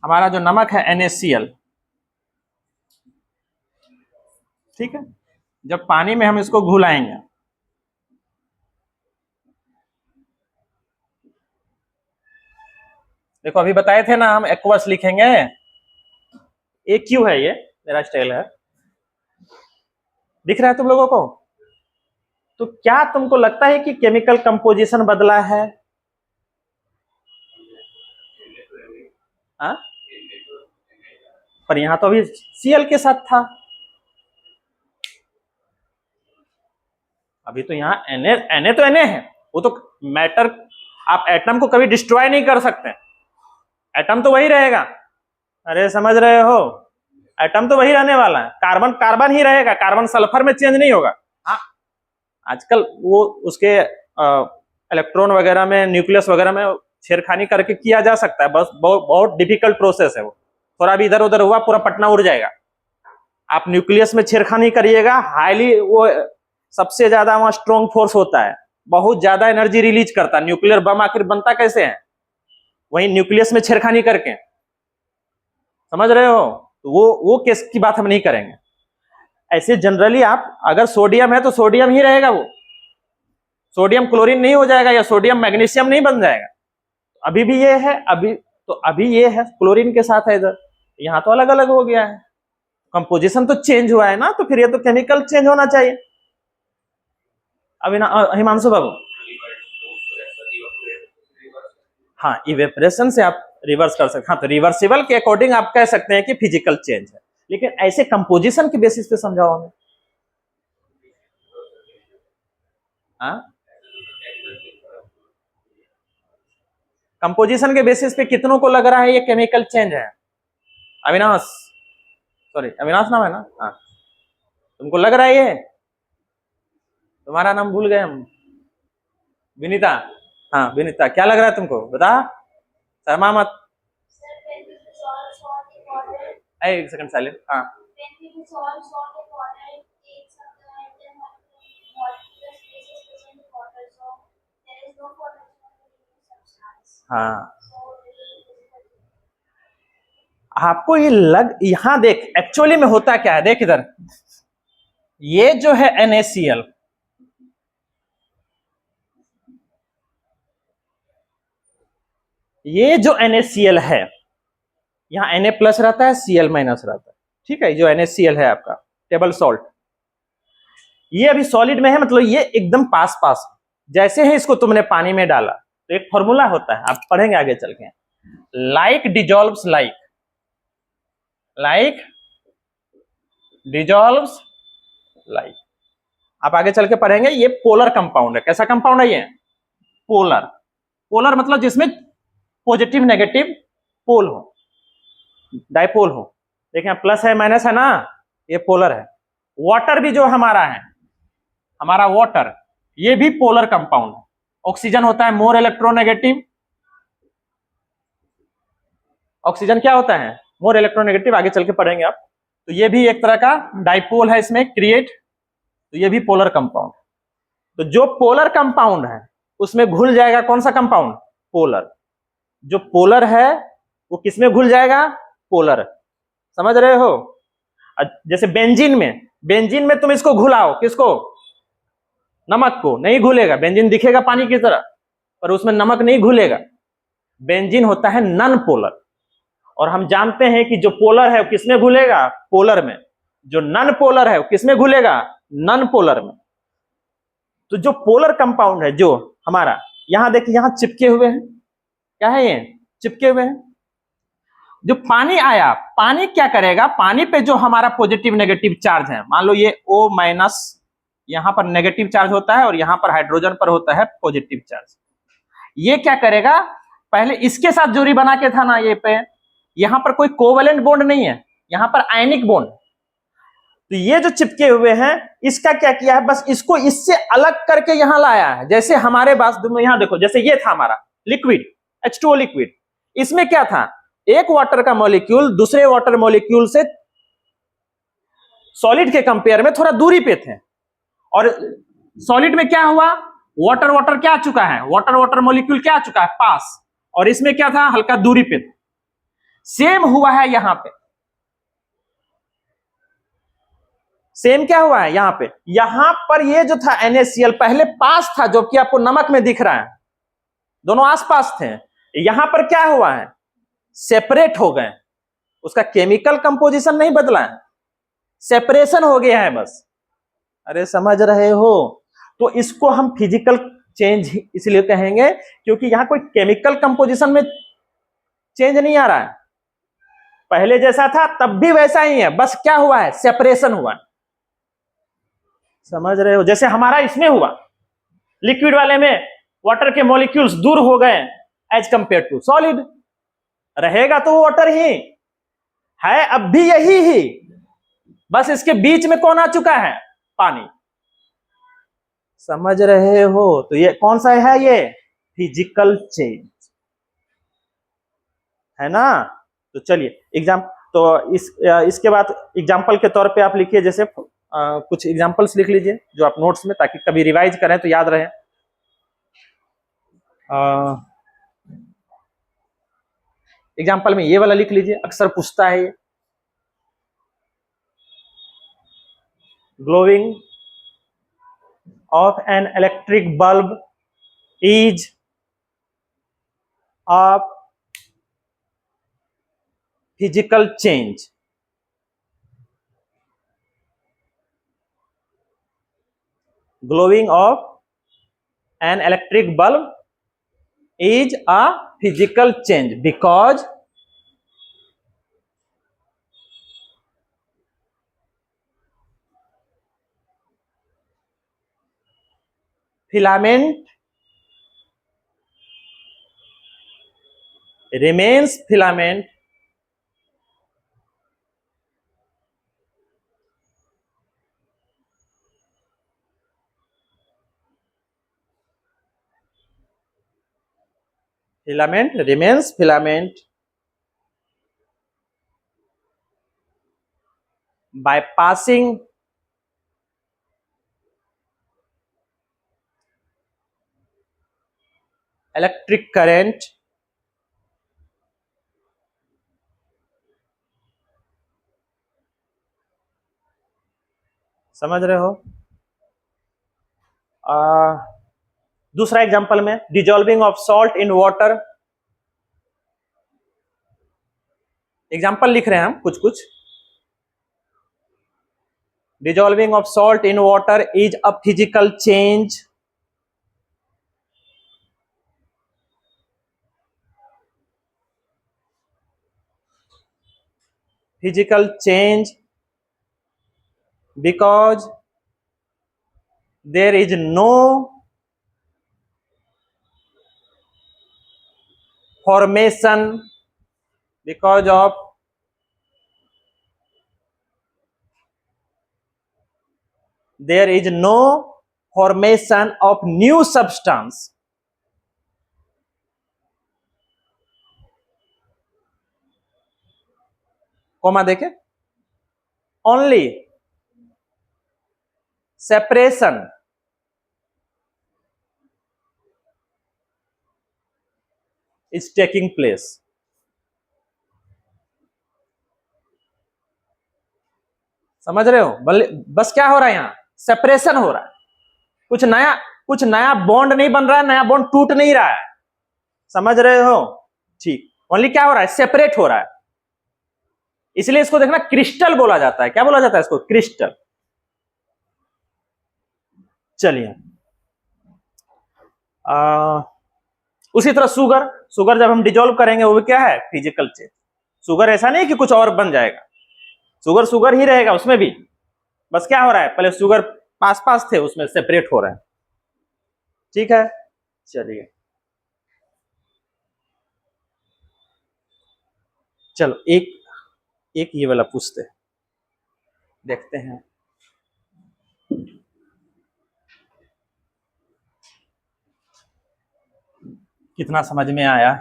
हमारा जो नमक है NaCl, ठीक है, जब पानी में हम इसको घुलाएंगे, देखो अभी बताए थे ना हम एक्वस लिखेंगे, AQ है, ये मेरा स्टाइल है, दिख रहा है तुम लोगों को? तो क्या तुमको लगता है कि केमिकल कंपोजिशन बदला है? हाँ, पर यहां तो अभी Cl के साथ था, अभी तो यहाँ Na तो Na है, वो तो मैटर, आप एटम को कभी डिस्ट्रॉय नहीं कर सकते, एटम तो वही रहेगा। अरे समझ रहे हो, एटम तो वही रहने वाला है, कार्बन कार्बन ही रहेगा, कार्बन सल्फर में चेंज नहीं होगा। हाँ, आजकल वो उसके इलेक्ट्रॉन वगैरह में, न्यूक्लियस वगैरह में छेड़खानी करके किया जा सकता है, बस बहुत डिफिकल्ट प्रोसेस है वो, थोड़ा भी इधर उधर हुआ पूरा पटना उड़ जाएगा। आप न्यूक्लियस में छेड़खानी करिएगा, हाईली वो सबसे ज्यादा वहां स्ट्रॉन्ग फोर्स होता है, बहुत ज्यादा एनर्जी रिलीज करता है। न्यूक्लियर बम आखिर बनता कैसे है, वही न्यूक्लियस में छेड़खानी करके, समझ रहे हो? तो वो केस की बात हम नहीं करेंगे। ऐसे जनरली आप अगर सोडियम है तो सोडियम ही रहेगा, वो सोडियम क्लोरीन नहीं हो जाएगा, या सोडियम मैग्नीशियम नहीं बन जाएगा। अभी भी ये है, अभी ये है क्लोरीन के साथ है, इधर यहाँ तो अलग अलग हो गया है, कंपोजिशन तो चेंज हुआ है ना, तो फिर ये तो केमिकल चेंज होना चाहिए। अभी ना हिमांशु बाबू, हाँ इवेपोरेशन से आप रिवर्स कर सकते हैं, हाँ तो रिवर्सिबल के अकॉर्डिंग आप कह सकते हैं कि फिजिकल चेंज है, लेकिन ऐसे कंपोजिशन के बेसिस पे समझाओ हमें। हाँ, कंपोजिशन के बेसिस पे कितनों को लग रहा है ये केमिकल चेंज है? अविनाश, सॉरी अविनाश नाम है ना? हाँ, तुमको लग रहा है ये? तुम्हारा नाम भूल गए हम। विनीता, हाँ विनीता, क्या लग रहा है तुमको, बता, शर्मा मत। एक सेकंड साइलेंट। हाँ, हाँ आपको ये लग, यहां देख एक्चुअली में होता क्या है, देख इधर, ये जो है NaCl, ये जो NaCl है, यहाँ Na प्लस रहता है, Cl माइनस रहता है, ठीक है, जो NaCl है आपका टेबल सॉल्ट, ये अभी सॉलिड में है, मतलब ये एकदम पास पास, जैसे ही इसको तुमने पानी में डाला तो एक फॉर्मूला होता है, आप पढ़ेंगे आगे चल के, like dissolves like, like dissolves like, आप आगे चल के पढ़ेंगे, ये पोलर कंपाउंड है। कैसा कंपाउंड है ये? पोलर, पोलर मतलब जिसमें पॉजिटिव नेगेटिव पोल हो, डाइपोल हो। देखिए प्लस है माइनस है ना, ये पोलर है। वाटर भी जो हमारा है, हमारा वाटर, ये भी पोलर कंपाउंड है। ऑक्सीजन होता है मोर इलेक्ट्रोनेगेटिव, ऑक्सीजन क्या होता है? मोर इलेक्ट्रोनेगेटिव, आगे चल के पढ़ेंगे आप। तो ये भी एक तरह का डाइपोल है इसमें क्रिएट, तो ये भी पोलर कंपाउंड। तो जो पोलर कंपाउंड है उसमें घुल जाएगा कौन सा कंपाउंड? पोलर। जो पोलर है वो किसमें घुल जाएगा? पोलर। समझ रहे हो? जैसे बेंजीन में तुम इसको घुलाओ, किसको? नमक को, नहीं घुलेगा। बेंजीन दिखेगा पानी की तरह, पर उसमें नमक नहीं घुलेगा। बेंजीन होता है नॉन पोलर, और हम जानते हैं कि जो पोलर है वो किसमें घुलेगा? पोलर में। जो नॉन पोलर है वो किसमें घुलेगा? नॉन पोलर में। तो जो पोलर कंपाउंड है जो हमारा, यहां देखिए यहां चिपके हुए हैं, क्या है ये? चिपके हुए हैं। जो पानी आया, पानी क्या करेगा? पानी पे जो हमारा पॉजिटिव नेगेटिव चार्ज है, मान लो ये O माइनस, यहां पर नेगेटिव चार्ज होता है और यहां पर हाइड्रोजन पर होता है पॉजिटिव चार्ज। ये क्या करेगा? पहले इसके साथ जोड़ी बना के था ना ये पे, यहां पर कोई कोवेलेंट बॉन्ड नहीं है, यहां पर आयनिक बॉन्ड। तो ये जो चिपके हुए हैं, इसका क्या किया है, बस इसको इससे अलग करके यहां लाया है। जैसे हमारे पास यहां देखो, जैसे ये था हमारा लिक्विड H2O लिक्विड, इसमें क्या था, एक वाटर का मॉलिक्यूल दूसरे वाटर मॉलिक्यूल से सॉलिड के कंपेयर में थोड़ा दूरी पे थे, और सॉलिड में क्या हुआ, वाटर वाटर क्या आ चुका है, वाटर वाटर मॉलिक्यूल क्या आ चुका है पास, और इसमें क्या था, हल्का दूरी पे था। सेम हुआ है यहां पे, सेम क्या हुआ है यहां पर ये जो था NaCl पहले पास था, जो कि आपको नमक में दिख रहा है, दोनों आसपास थे। यहां पर क्या हुआ है, सेपरेट हो गए, उसका केमिकल कंपोजिशन नहीं बदला है, सेपरेशन हो गया है बस। अरे समझ रहे हो, तो इसको हम फिजिकल चेंज इसलिए कहेंगे क्योंकि यहां कोई केमिकल कंपोजिशन में चेंज नहीं आ रहा है, पहले जैसा था तब भी वैसा ही है, बस क्या हुआ है, सेपरेशन हुआ है। समझ रहे हो, जैसे हमारा इसमें हुआ, लिक्विड वाले में वाटर के मॉलिक्यूल्स दूर हो गए एज कंपेयर टू सॉलिड, रहेगा तो वाटर ही है, अब भी यही ही, बस इसके बीच में कौन आ चुका है, पानी। समझ रहे हो, तो ये कौन सा है, ये फिजिकल चेंज है ना। तो चलिए एग्जाम, तो इसके बाद एग्जाम्पल के तौर पे आप लिखिए, जैसे कुछ एग्जाम्पल्स लिख लीजिए जो आप नोट्स में, ताकि कभी रिवाइज करें तो याद रहे। एग्जाम्पल में ये वाला लिख लीजिए, अक्सर पूछता है ये, glowing of an electric bulb is a physical change. Glowing of an electric bulb is a physical change because filament remains filament by passing electric current समझ रहे हो। दूसरा एग्जांपल में dissolving of salt in water, example लिख रहे हैं हम कुछ कुछ। Dissolving of salt in water is a physical change because there is no formation because of there is no formation of new substance, comma देखे, only separation is taking place। समझ रहे हो, बस क्या हो रहा है, यहां सेपरेशन हो रहा है, कुछ नया बॉन्ड नहीं बन रहा है, नया बॉन्ड टूट नहीं रहा है। समझ रहे हो, ठीक, ओनली क्या हो रहा है, सेपरेट हो रहा है। इसलिए इसको देखना क्रिस्टल बोला जाता है, क्या बोला जाता है इसको, क्रिस्टल। चलिए उसी तरह शुगर जब हम डिजोल्व करेंगे वो क्या है, फिजिकल चेंज। शुगर ऐसा नहीं कि कुछ और बन जाएगा, शुगर ही रहेगा उसमें भी, बस क्या हो रहा है, पहले शुगर पास पास थे, उसमें सेपरेट हो रहा है। ठीक है, चलिए चलो एक ये वाला पूछते हैं, देखते हैं। कितना समझ में आया।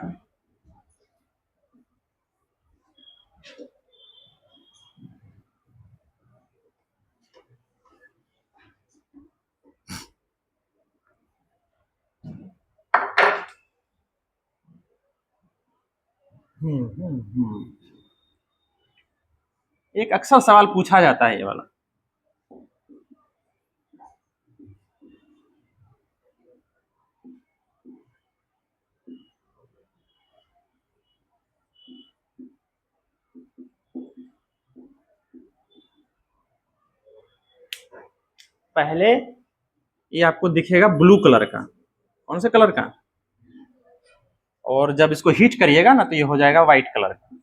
एक अक्सर सवाल पूछा जाता है ये वाला, पहले ये आपको दिखेगा ब्लू कलर का, कौन से कलर का, और जब इसको हीट करिएगा ना तो ये हो जाएगा व्हाइट कलर का।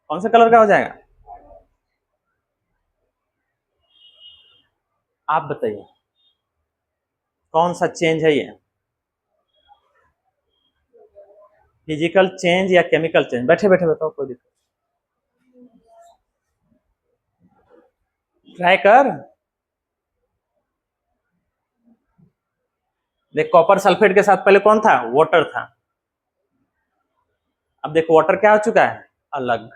कौन से कलर का हो जाएगा आप बताइए, कौन सा चेंज है ये, फिजिकल चेंज या केमिकल चेंज? बैठे बैठे बताओ, कोई दिक्कत, ट्राई कर। देख कॉपर सल्फेट के साथ पहले कौन था, वाटर था। अब देखो वाटर क्या हो चुका है, अलग।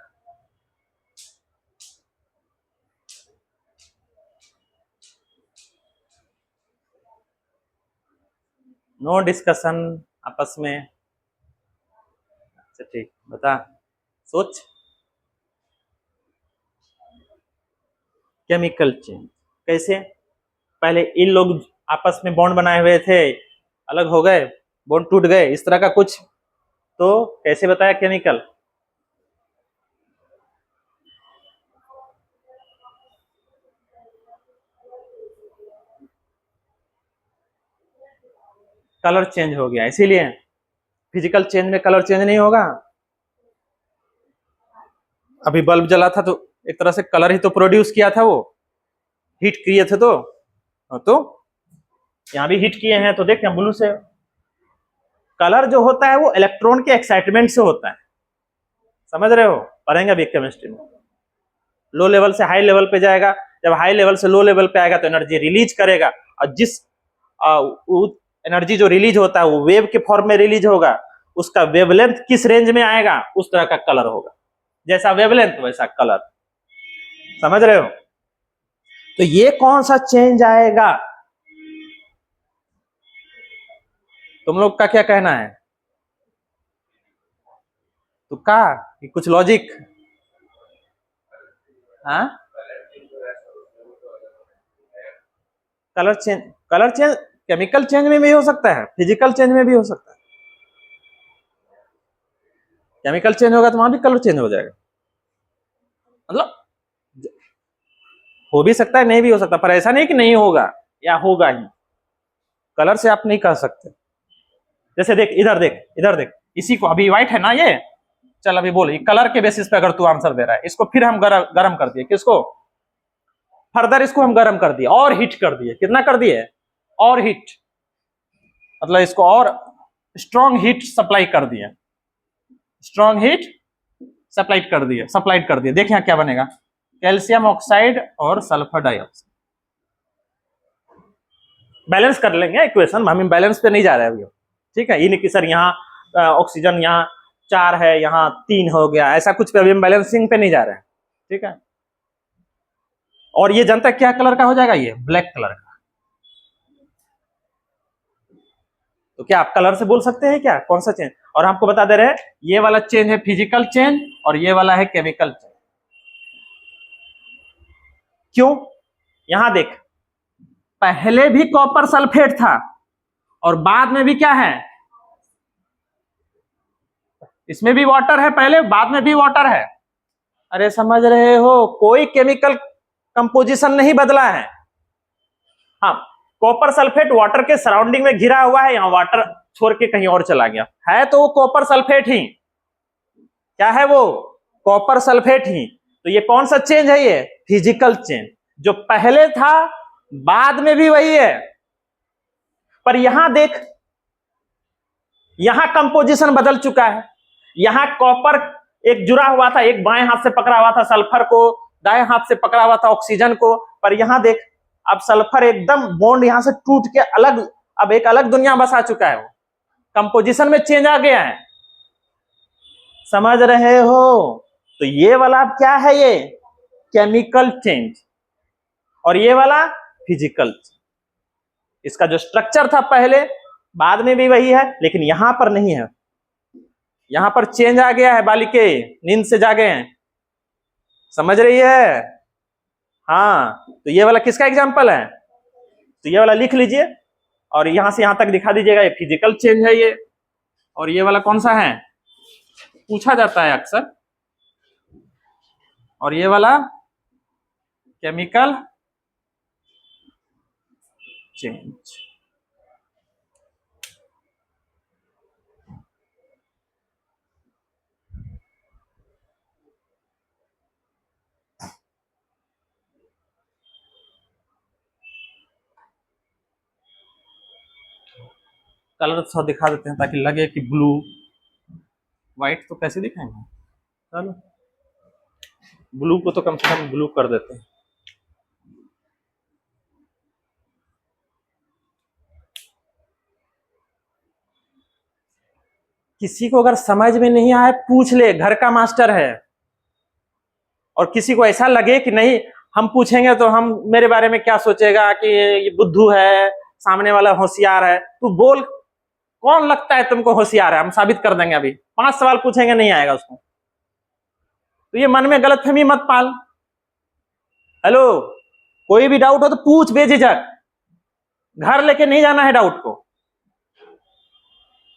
नो डिस्कशन आपस में। अच्छा ठीक, बता, सोच। केमिकल चेंज कैसे? पहले इन लोग आपस में बॉन्ड बनाए हुए थे, अलग हो गए, बॉन्ड टूट गए, इस तरह का कुछ। तो कैसे बताया केमिकल? कलर चेंज हो गया, इसीलिए। फिजिकल चेंज में कलर चेंज नहीं होगा। अभी बल्ब जला था तो एक तरह से कलर ही तो प्रोड्यूस किया था, वो हीट किए थे। तो यहां भी हीट किए हैं, तो देख ब्लू से। कलर जो होता है वो इलेक्ट्रॉन के एक्साइटमेंट से होता है, समझ रहे हो? पढ़ेंगे अभी केमिस्ट्री में। लो लेवल से हाई लेवल पे जाएगा, जब हाई लेवल से लो लेवल पे आएगा तो एनर्जी रिलीज करेगा, और जिस एनर्जी जो रिलीज होता है वो वेव के फॉर्म में रिलीज होगा, उसका वेवलेंथ किस रेंज में आएगा उस तरह का कलर होगा। जैसा वेवलेंथ वैसा कलर, समझ रहे हो? तो ये कौन सा चेंज आएगा, तुम लोग का क्या कहना है? तो का कि कुछ लॉजिक? हाँ, colour change, colour change chemical change में भी हो सकता है, फिजिकल चेंज में भी हो सकता है। केमिकल चेंज होगा तो वहां भी कलर चेंज हो जाएगा, मतलब हो भी सकता है, नहीं भी हो सकता, पर ऐसा नहीं कि नहीं होगा या होगा ही। कलर से आप नहीं कह सकते। जैसे देख इधर देख, इधर देख, इसी को अभी व्हाइट है ना ये, चल अभी बोल, कलर के बेसिस पे अगर तू आंसर दे रहा है, इसको फिर हम गरम कर दिए, किसको? फर्दर इसको हम गरम कर दिए और हीट कर दिए। कितना कर दिए? और हीट, मतलब इसको और स्ट्रॉन्ग हीट सप्लाई कर दिए, स्ट्रॉन्ग हीट सप्लाइड कर दिए। देखिए क्या बनेगा, कैल्शियम ऑक्साइड और सल्फर डाइऑक्साइड। बैलेंस कर लेंगे इक्वेशन, हम बैलेंस पे नहीं जा रहे हैं, ठीक है? ये नहीं कि सर यहाँ ऑक्सीजन यहाँ 4 है यहाँ 3 हो गया, ऐसा कुछ पे अभी हम बैलेंसिंग पे नहीं जा रहे हैं, ठीक है? और ये जनता क्या कलर का हो जाएगा, ये ब्लैक कलर का। तो क्या आप कलर से बोल सकते हैं क्या कौन सा चेंज? और हमको बता दे रहे हैं ये वाला चेंज है फिजिकल चेंज और ये वाला है केमिकल चेंज। क्यों? यहां देख, पहले भी कॉपर सल्फेट था और बाद में भी क्या है, इसमें भी वाटर है, पहले बाद में भी वाटर है। अरे समझ रहे हो, कोई केमिकल कंपोजिशन नहीं बदला है। हाँ, कॉपर सल्फेट वाटर के सराउंडिंग में घिरा हुआ है, यहां वाटर छोड़ के कहीं और चला गया है, तो वो कॉपर सल्फेट ही। क्या है वो? कॉपर सल्फेट ही। तो ये कौन सा चेंज है? ये फिजिकल चेंज। जो पहले था बाद में भी वही है, पर यहां देख, यहां कंपोजिशन बदल चुका है। यहां कॉपर एक जुड़ा हुआ था, एक बाएं हाथ से पकड़ा हुआ था सल्फर को, दाएं हाथ से पकड़ा हुआ था ऑक्सीजन को। पर यहां देख, अब सल्फर एकदम बॉन्ड यहां से टूट के अलग, अब एक अलग दुनिया बसा चुका है, वो कंपोजिशन में चेंज आ गया है। समझ रहे हो? तो ये वाला क्या है, ये केमिकल चेंज, और ये वाला फिजिकल चेंज। इसका जो स्ट्रक्चर था पहले, बाद में भी वही है, लेकिन यहां पर नहीं है। यहां पर चेंज आ गया है, बालिके नींद से जागे हैं। समझ रही है? हाँ, तो ये वाला किसका एग्जाम्पल है? तो ये वाला लिख लीजिए और यहां से यहां तक दिखा दीजिएगा, ये फिजिकल चेंज है ये। और ये वाला कौन सा है, पूछा जाता है अक्सर, और ये वाला केमिकल चेंज। कलर थोड़ा दिखा देते हैं ताकि लगे कि ब्लू, व्हाइट तो कैसे दिखाएंगे। चलो ब्लू को तो कम से कम ब्लू कर देते हैं। किसी को अगर समझ में नहीं आए पूछ ले, घर का मास्टर है। और किसी को ऐसा लगे कि नहीं हम पूछेंगे तो हम मेरे बारे में क्या सोचेगा कि ये बुद्धू है, सामने वाला होशियार है, तू बोल कौन लगता है तुमको होशियार है, हम साबित कर देंगे। अभी 5 सवाल पूछेंगे नहीं आएगा उसको। तो ये मन में गलतफहमी मत पाल। हेलो, कोई भी डाउट हो तो पूछ बेझिझक, घर लेके नहीं जाना है डाउट को।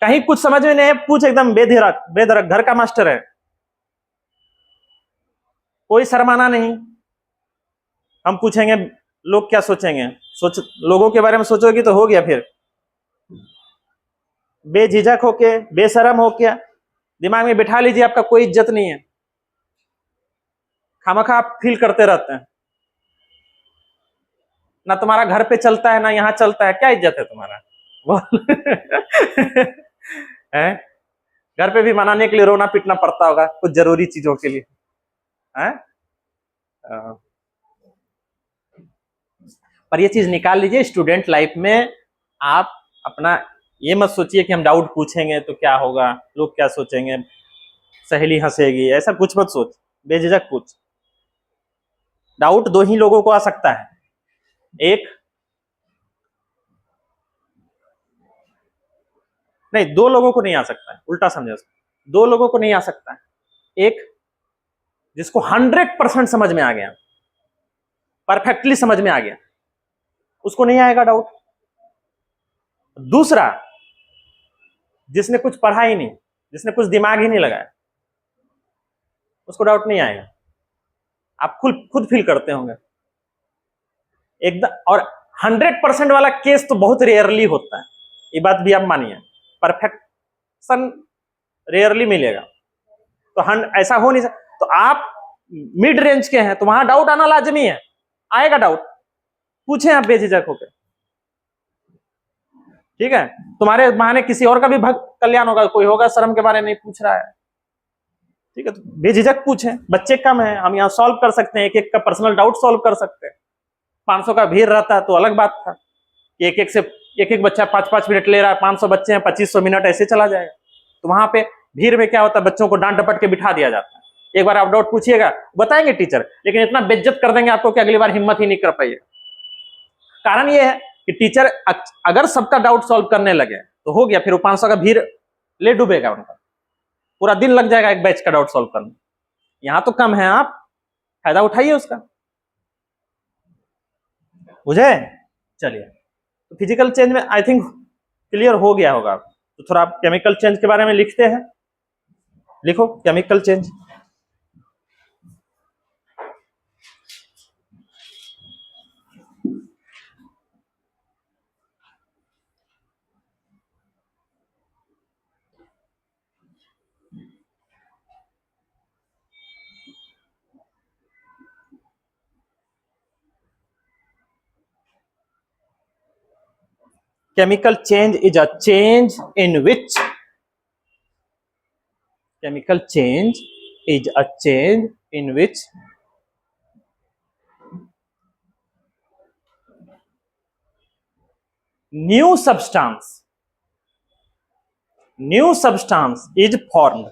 कहीं कुछ समझ में नहीं है पूछ, एकदम बेधड़क बेधड़क, घर का मास्टर है, कोई शर्माना नहीं। हम पूछेंगे लोग क्या सोचेंगे, सोच लोगों के बारे में सोचोगी तो हो गया फिर। बेझिझक होके, बेशरम होके दिमाग में बिठा लीजिए, आपका कोई इज्जत नहीं है। खामखा आप फील करते रहते हैं, ना तुम्हारा घर पे चलता है ना यहाँ चलता है, क्या इज्जत है तुम्हारा है? घर पे भी मनाने के लिए रोना पीटना पड़ता होगा कुछ जरूरी चीजों के लिए, है? पर ये चीज निकाल लीजिए स्टूडेंट लाइफ में। आप अपना ये मत सोचिए कि हम डाउट पूछेंगे तो क्या होगा, लोग क्या सोचेंगे, सहेली हंसेगी, ऐसा कुछ मत सोच, बेझिझक पूछ। डाउट 2 ही लोगों को आ सकता है, एक नहीं, 2 लोगों को नहीं आ सकता है, उल्टा समझे उसको। 2 लोगों को नहीं आ सकता है, एक जिसको 100% समझ में आ गया, परफेक्टली समझ में आ गया, उसको नहीं आएगा डाउट। दूसरा जिसने कुछ पढ़ा ही नहीं, जिसने कुछ दिमाग ही नहीं लगाया, उसको डाउट नहीं आएगा। आप खुद फील करते होंगे एकदम। और 100% वाला केस तो बहुत रेयरली होता है, ये बात भी आप मानिए, परफेक्शन रेयरली मिलेगा। तो ऐसा हो नहीं सकता। तो आप मिड रेंज के हैं तो वहां डाउट आना लाजमी है, आएगा डाउट, पूछे आप बेझिझक होकर। ठीक है, तुम्हारे बहाने किसी और का भी कल्याण होगा, कोई होगा शर्म के बारे में नहीं पूछ रहा है, ठीक है, तो बेझिझक पूछें। बच्चे कम है, हम यहाँ सॉल्व कर सकते हैं, एक एक का पर्सनल डाउट सॉल्व कर सकते हैं। 500 का भीड़ रहता तो अलग बात था, एक एक बच्चा 5-5 मिनट ले रहा है, 500 बच्चे हैं, 2500 मिनट ऐसे चला जाएगा। तो वहां पे भीड़ में क्या होता है, बच्चों को डांट डपट के बिठा दिया जाता है। एक बार आप डाउट पूछिएगा, बताएंगे टीचर, लेकिन इतना बेइज्जत कर देंगे आपको कि अगली बार हिम्मत ही नहीं कर पाइएगा। कारण ये है कि टीचर अगर सबका डाउट सॉल्व करने लगे तो हो गया, फिर वो 500 का भीड़ ले डूबेगा उनका, पूरा दिन लग जाएगा एक बैच का डाउट सॉल्व करने। यहां तो कम है, आप फायदा उठाइए उसका, बुझे? चलिए, तो फिजिकल चेंज में आई थिंक क्लियर हो गया होगा। तो थोड़ा आप केमिकल चेंज के बारे में लिखते हैं, लिखो chemical change. Chemical change is a change in which chemical change is a change in which new substance is formed.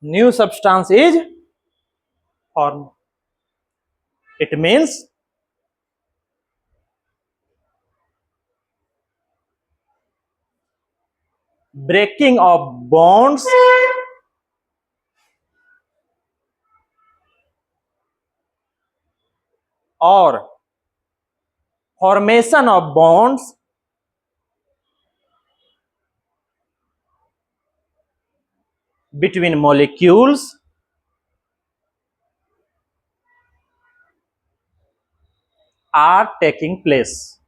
New substance is formed. It means breaking of bonds or formation of bonds between molecules are taking place.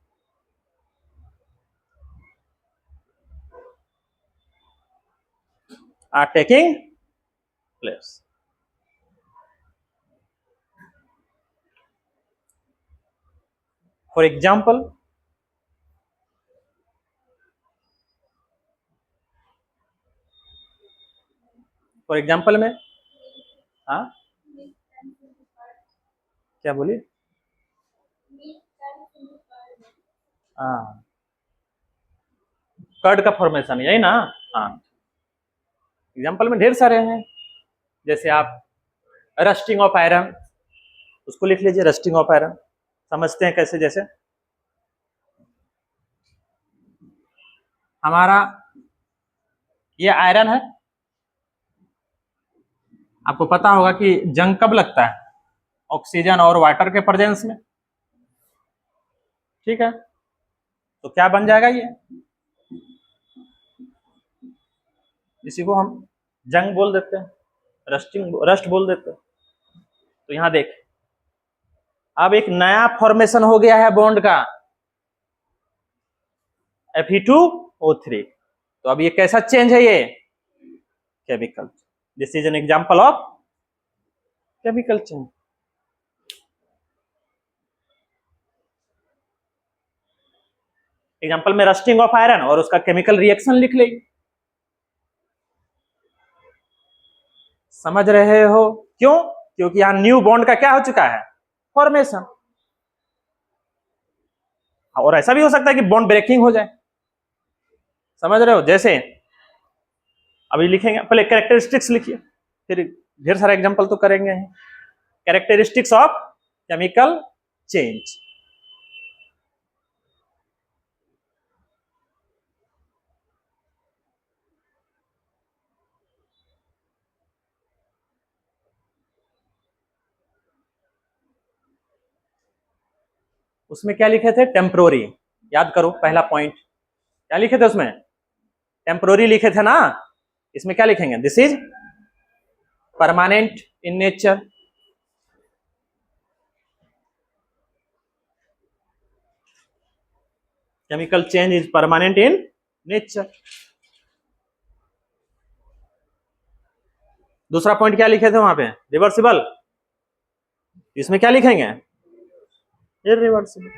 Are taking place. For example, में हाँ क्या बोली हाँ curd का formation यही ना हाँ example में ढेर सारे हैं जैसे आप रस्टिंग ऑफ आयरन उसको लिख लीजिए रस्टिंग ऑफ आयरन समझते हैं कैसे जैसे हमारा ये आयरन है आपको पता होगा कि जंग कब लगता है ऑक्सीजन और वाटर के प्रेजेंस में ठीक है तो क्या बन जाएगा ये इसी को हम जंग बोल देते हैं रस्ट बोल देते हैं तो यहां देख अब एक नया फॉर्मेशन हो गया है बॉन्ड का Fe2O3 तो अब ये कैसा चेंज है ये chemical this is an example of chemical change example में रस्टिंग ऑफ आयरन और उसका केमिकल रिएक्शन लिख लेंगे समझ रहे हो क्यों क्योंकि यहां न्यू बॉन्ड का क्या हो चुका है फॉर्मेशन और ऐसा भी हो सकता है कि बॉन्ड ब्रेकिंग हो जाए समझ रहे हो जैसे अभी लिखेंगे पहले कैरेक्टरिस्टिक्स लिखिए फिर ढेर सारे एग्जांपल तो करेंगे कैरेक्टरिस्टिक्स ऑफ केमिकल चेंज उसमें क्या लिखे थे टेम्पोररी याद करो पहला पॉइंट क्या लिखे थे उसमें टेम्पोररी लिखे थे ना इसमें क्या लिखेंगे this is permanent in nature chemical change is permanent in nature दूसरा पॉइंट क्या लिखे थे वहां पे रिवर्सिबल इसमें क्या लिखेंगे इरिवर्सिबल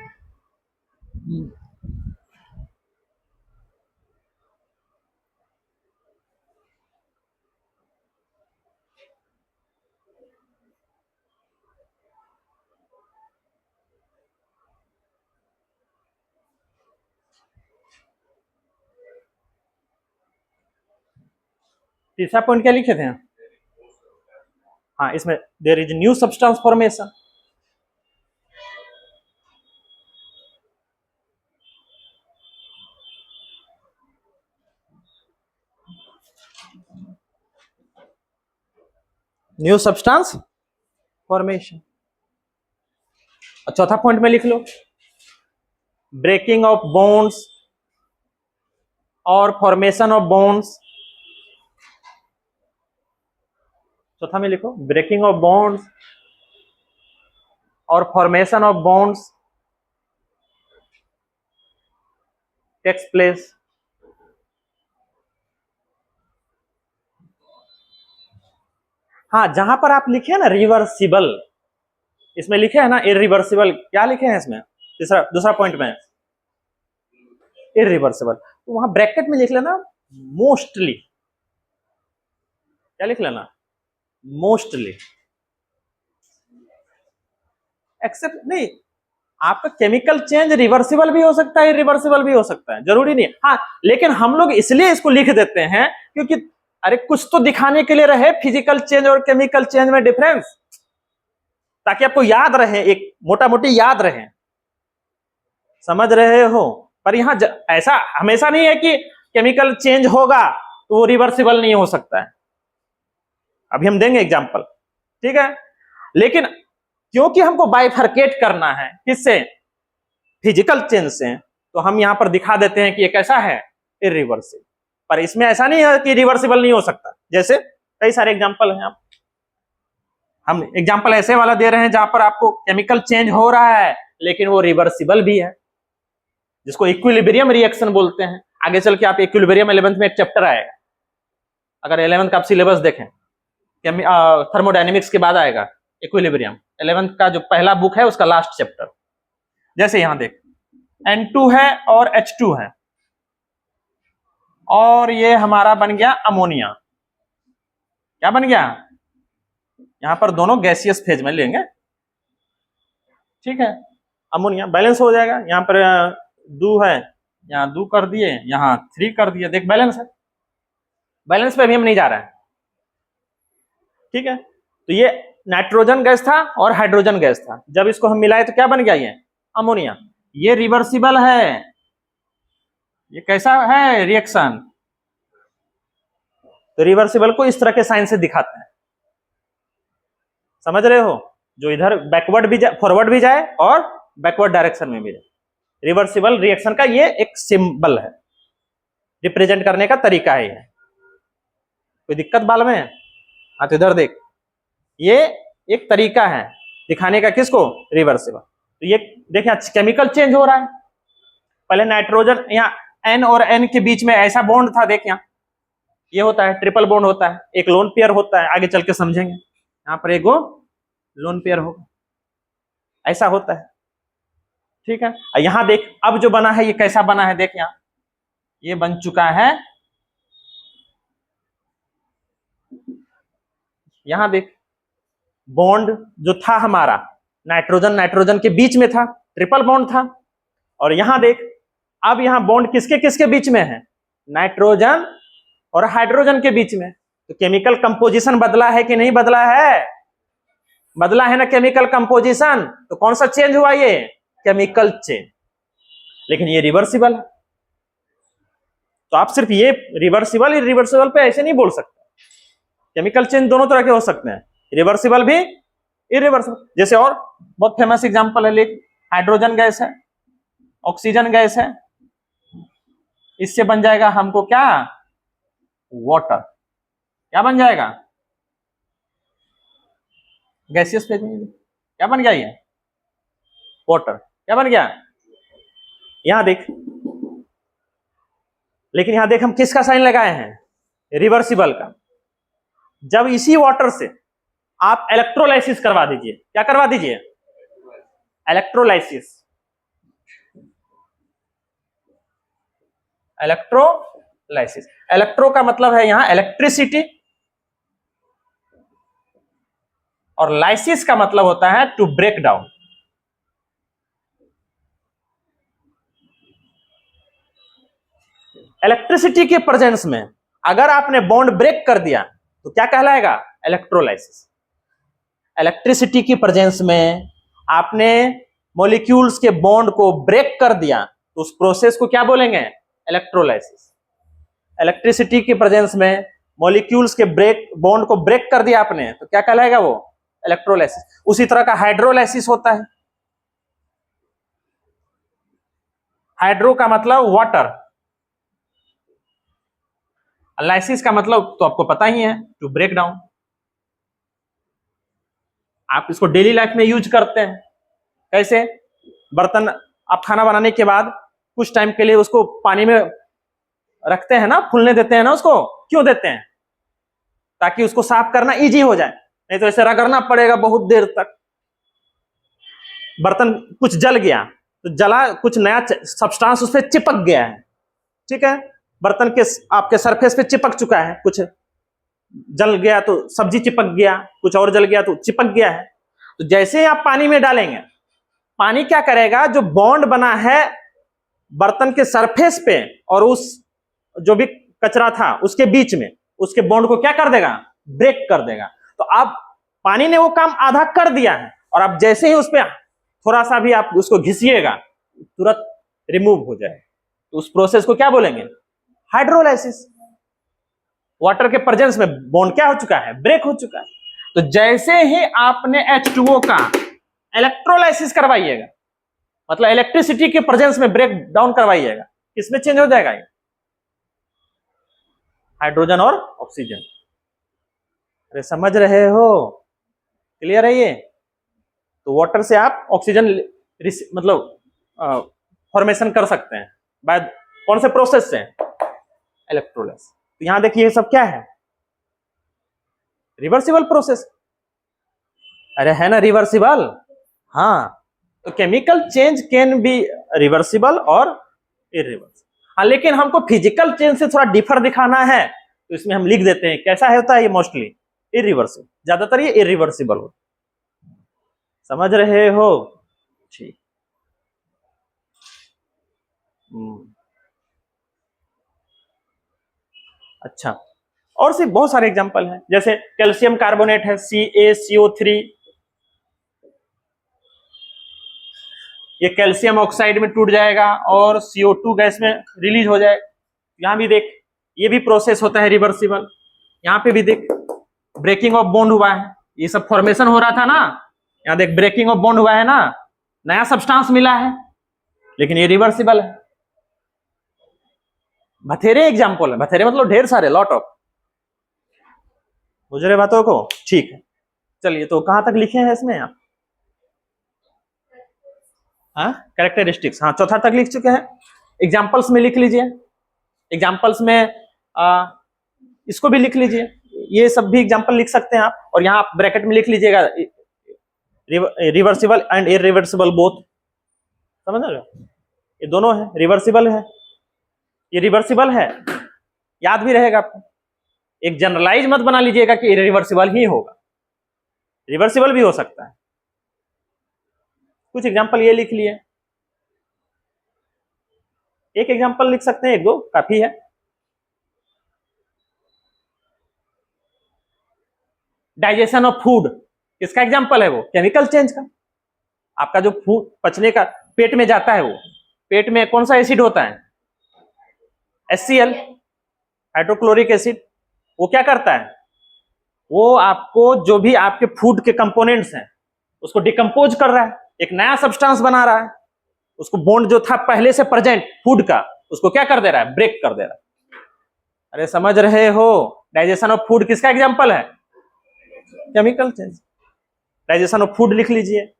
तीसरा पॉइंट क्या लिखे थे हाँ इसमें there is new substance formation new substance formation और चौथा पॉइंट में लिख लो ब्रेकिंग ऑफ बॉन्ड्स और फॉर्मेशन ऑफ बॉन्ड्स चौथा में लिखो ब्रेकिंग ऑफ बॉन्ड्स और formation of bonds takes place हाँ जहां पर आप लिखे ना रिवर्सिबल इसमें लिखे है ना इरिवर्सिबल क्या लिखे हैं इसमें दूसरा पॉइंट में इरिवर्सिबल तो वहां ब्रैकेट में लिख लेना मोस्टली, क्या लिख लेना, मोस्टली, एक्सेप्ट नहीं, आपका केमिकल चेंज रिवर्सिबल भी हो सकता है, इरिवर्सिबल भी हो सकता है, जरूरी नहीं। हाँ, लेकिन हम लोग इसलिए इसको लिख देते हैं क्योंकि अरे कुछ तो दिखाने के लिए रहे फिजिकल चेंज और केमिकल चेंज में डिफरेंस, ताकि आपको याद रहे, एक मोटा मोटी याद रहे, समझ रहे हो। पर यहां ऐसा हमेशा नहीं है कि केमिकल चेंज होगा तो वो रिवर्सिबल नहीं हो सकता है, अभी हम देंगे एग्जांपल, ठीक है। लेकिन क्योंकि हमको बाइफरकेट करना है किससे, फिजिकल चेंज से, तो हम यहां पर दिखा देते हैं कि ये कैसा है, इरिवर्सिबल। पर इसमें ऐसा नहीं है कि रिवर्सिबल नहीं हो सकता, जैसे कई सारे एग्जांपल हैं, आप हम एग्जांपल ऐसे वाला दे रहे हैं जहां पर आपको केमिकल चेंज हो रहा है लेकिन वो रिवर्सिबल भी है, जिसको इक्विलिब्रियम रिएक्शन बोलते हैं। आगे चल के आप इक्विलिब्रियम 11th में एक चैप्टर आएगा, अगर 11th का आप सिलेबस देखें, थर्मोडायनेमिक्स के बाद आएगा इक्विलिब्रियम, 11th का जो पहला बुक है उसका लास्ट चैप्टर। जैसे यहां देख, N2 है और H2 है, और ये हमारा बन गया अमोनिया। क्या बन गया, यहां पर दोनों गैसियस फेज में लेंगे, ठीक है, अमोनिया बैलेंस हो जाएगा। यहां पर 2 है, यहां 2 कर दिए, यहां 3 कर दिए, देख बैलेंस है, बैलेंस पे भी हम नहीं जा रहे हैं, ठीक है। तो ये नाइट्रोजन गैस था और हाइड्रोजन गैस था, जब इसको हम मिलाए तो क्या बन गया, ये अमोनिया। ये रिवर्सिबल है, ये कैसा है रिएक्शन, तो रिवर्सिबल को इस तरह के साइन से दिखाते हैं, समझ रहे हो, जो इधर बैकवर्ड भी जाए, फॉरवर्ड भी जाए और बैकवर्ड डायरेक्शन में भी जाए। रिवर्सिबल रिएक्शन का ये एक सिंबल है, रिप्रेजेंट करने का तरीका है। कोई दिक्कत बाल में, हाँ तो इधर देख, ये एक तरीका है दिखाने का, किसको, रिवर्सिबल। तो ये देखिए केमिकल चेंज हो रहा है, पहले नाइट्रोजन, यहाँ N और N के बीच में ऐसा बॉन्ड था, देख यहाँ ये होता है, ट्रिपल बॉन्ड होता है, एक लोन पेयर होता है, आगे चल के समझेंगे, यहाँ पर एक लोन पेयर होगा, ऐसा होता है, ठीक है। यहां देख अब जो बना है ये कैसा बना है, देख यहाँ ये बन चुका है, यहां देख बॉन्ड जो था हमारा नाइट्रोजन नाइट्रोजन के बीच में था, ट्रिपल बॉन्ड था, और यहां देख अब यहां बॉन्ड किसके किसके बीच में है, नाइट्रोजन और हाइड्रोजन के बीच में। तो केमिकल कंपोजिशन बदला है कि नहीं बदला है, बदला है ना केमिकल कंपोजिशन। तो कौन सा चेंज हुआ, ये केमिकल चेंज, लेकिन ये रिवर्सिबल है। तो आप सिर्फ ये रिवर्सिबल इरिवर्सिबल पे ऐसे नहीं बोल सकते, केमिकल चेंज दोनों तरह के हो सकते हैं, रिवर्सिबल भी इरिवर्सिबल। जैसे और बहुत फेमस एग्जांपल है, लेकिन हाइड्रोजन गैस है, ऑक्सीजन गैस है, इससे बन जाएगा हमको क्या, वाटर। क्या बन जाएगा, गैसियस फेज में क्या बन गया, ये वाटर। क्या बन गया, यहां देख, लेकिन यहां देख हम किसका साइन लगाए हैं, रिवर्सिबल का। जब इसी वाटर से आप इलेक्ट्रोलाइसिस करवा दीजिए, क्या करवा दीजिए, इलेक्ट्रोलाइसिस, इलेक्ट्रोलाइसिस, इलेक्ट्रो का मतलब है यहां इलेक्ट्रिसिटी, और लाइसिस का मतलब होता है टू ब्रेक डाउन। इलेक्ट्रिसिटी के प्रेजेंस में अगर आपने बॉन्ड ब्रेक कर दिया तो क्या कहलाएगा, इलेक्ट्रोलाइसिस। इलेक्ट्रिसिटी की प्रेजेंस में आपने मॉलिक्यूल्स के बॉन्ड को ब्रेक कर दिया तो उस प्रोसेस को क्या बोलेंगे, इलेक्ट्रोलाइसिस। इलेक्ट्रिसिटी की प्रेजेंस में मॉलिक्यूल्स के ब्रेक बॉन्ड को ब्रेक कर दिया आपने तो क्या कहलाएगा वो, इलेक्ट्रोलाइसिस। उसी तरह का हाइड्रोलाइसिस होता है, हाइड्रो का मतलब वाटर, लाइसिस का मतलब तो आपको पता ही है, टू ब्रेक डाउन। आप इसको डेली लाइफ में यूज करते हैं, कैसे, बर्तन आप खाना बनाने के बाद कुछ टाइम के लिए उसको पानी में रखते हैं ना, फूलने देते हैं ना उसको, क्यों देते हैं, ताकि उसको साफ करना इजी हो जाए, नहीं तो ऐसे रगड़ना पड़ेगा बहुत देर तक। बर्तन कुछ जल गया तो जला, कुछ नया सब्सटेंस उस पर चिपक गया है, ठीक है, बर्तन के आपके सरफेस पे चिपक चुका है, कुछ जल गया तो सब्जी चिपक गया, कुछ और जल गया तो चिपक गया है। तो जैसे ही आप पानी में डालेंगे, पानी क्या करेगा, जो बॉन्ड बना है बर्तन के सरफेस पे और उस जो भी कचरा था उसके बीच में, उसके बॉन्ड को क्या कर देगा, ब्रेक कर देगा। तो अब पानी ने वो काम आधा कर दिया है, और अब जैसे ही उस पर थोड़ा सा भी आप उसको घिसिएगा तुरंत रिमूव हो जाए। तो उस प्रोसेस को क्या बोलेंगे, हाइड्रोलाइसिस। वाटर के प्रेजेंस में बॉन्ड क्या हो चुका है, ब्रेक हो चुका है। तो जैसे ही आपने H2O का इलेक्ट्रोलाइसिस करवाइएगा, मतलब इलेक्ट्रिसिटी के प्रेजेंस में ब्रेक डाउन करवाइएगा, किसमें चेंज हो जाएगा, ये हाइड्रोजन और ऑक्सीजन। अरे समझ रहे हो, क्लियर है ये। तो वाटर से आप ऑक्सीजन मतलब फॉर्मेशन कर सकते हैं बाय कौन से प्रोसेस से, इलेक्ट्रोलाइसिस। तो यहां देखिए सब क्या है, रिवर्सिबल प्रोसेस। अरे है ना रिवर्सिबल, हाँ। तो chemical change can be reversible और इरिवर्सिबल। हाँ, लेकिन हमको फिजिकल चेंज से थोड़ा डिफर दिखाना है, तो इसमें हम लिख देते हैं कैसा होता है ये, मोस्टली इरिवर्सिबल, ज्यादातर ये इरिवर्सिबल हो। समझ रहे हो, ठीक। अच्छा, और सी बहुत सारे एग्जांपल हैं, जैसे कैल्शियम कार्बोनेट है CaCO3, ये कैल्शियम ऑक्साइड में टूट जाएगा और CO2 गैस में रिलीज हो जाएगा। यहां भी देख, ये भी प्रोसेस होता है रिवर्सिबल। यहां पे भी देख ब्रेकिंग ऑफ बॉन्ड हुआ है, ये सब फॉर्मेशन हो रहा था ना, यहां देख ब्रेकिंग ऑफ बॉन्ड हुआ है ना, नया सब्सटेंस मिला है, लेकिन ये रिवर्सिबल है। बथेरे एग्जाम्पल है, बथेरे मतलब ढेर सारे, लॉट ऑफ। बुझ रहे बातों को, ठीक है। चलिए, तो कहां तक लिखे हैं इसमें आप, हाँ कैरेक्टरिस्टिक्स, हाँ चौथा तक लिख चुके हैं। एग्जाम्पल्स में लिख लीजिए, एग्जाम्पल्स में इसको भी लिख लीजिए, ये सब भी एग्जाम्पल लिख सकते हैं आप। और यहाँ आप ब्रैकेट में लिख लीजिएगा रिवर्सिबल एंड इरिवर्सिबल बोथ, समझ रहे हो, ये दोनों है, रिवर्सिबल है, ये रिवर्सिबल है, याद भी रहेगा आपको। एक जनरलाइज मत बना लीजिएगा कि रिवर्सिबल ही होगा, रिवर्सिबल भी हो सकता है। कुछ एग्जाम्पल ये लिख लिए, एक एग्जाम्पल लिख सकते हैं, एक दो काफी है। डाइजेशन ऑफ फूड किसका एग्जाम्पल है, वो केमिकल चेंज का। आपका जो फूड पचने का पेट में जाता है, वो पेट में कौन सा एसिड होता है, HCl, हाइड्रोक्लोरिक एसिड। वो क्या करता है, वो आपको जो भी आपके फूड के कंपोनेंट्स हैं उसको डिकम्पोज कर रहा है, एक नया सब्सटेंस बना रहा है। उसको बॉन्ड जो था पहले से प्रेजेंट फूड का, उसको क्या कर दे रहा है, ब्रेक कर दे रहा है। अरे समझ रहे हो, डाइजेशन ऑफ फूड किसका एग्जाम्पल है, chemical change. Digestion of food लिख लीजिए।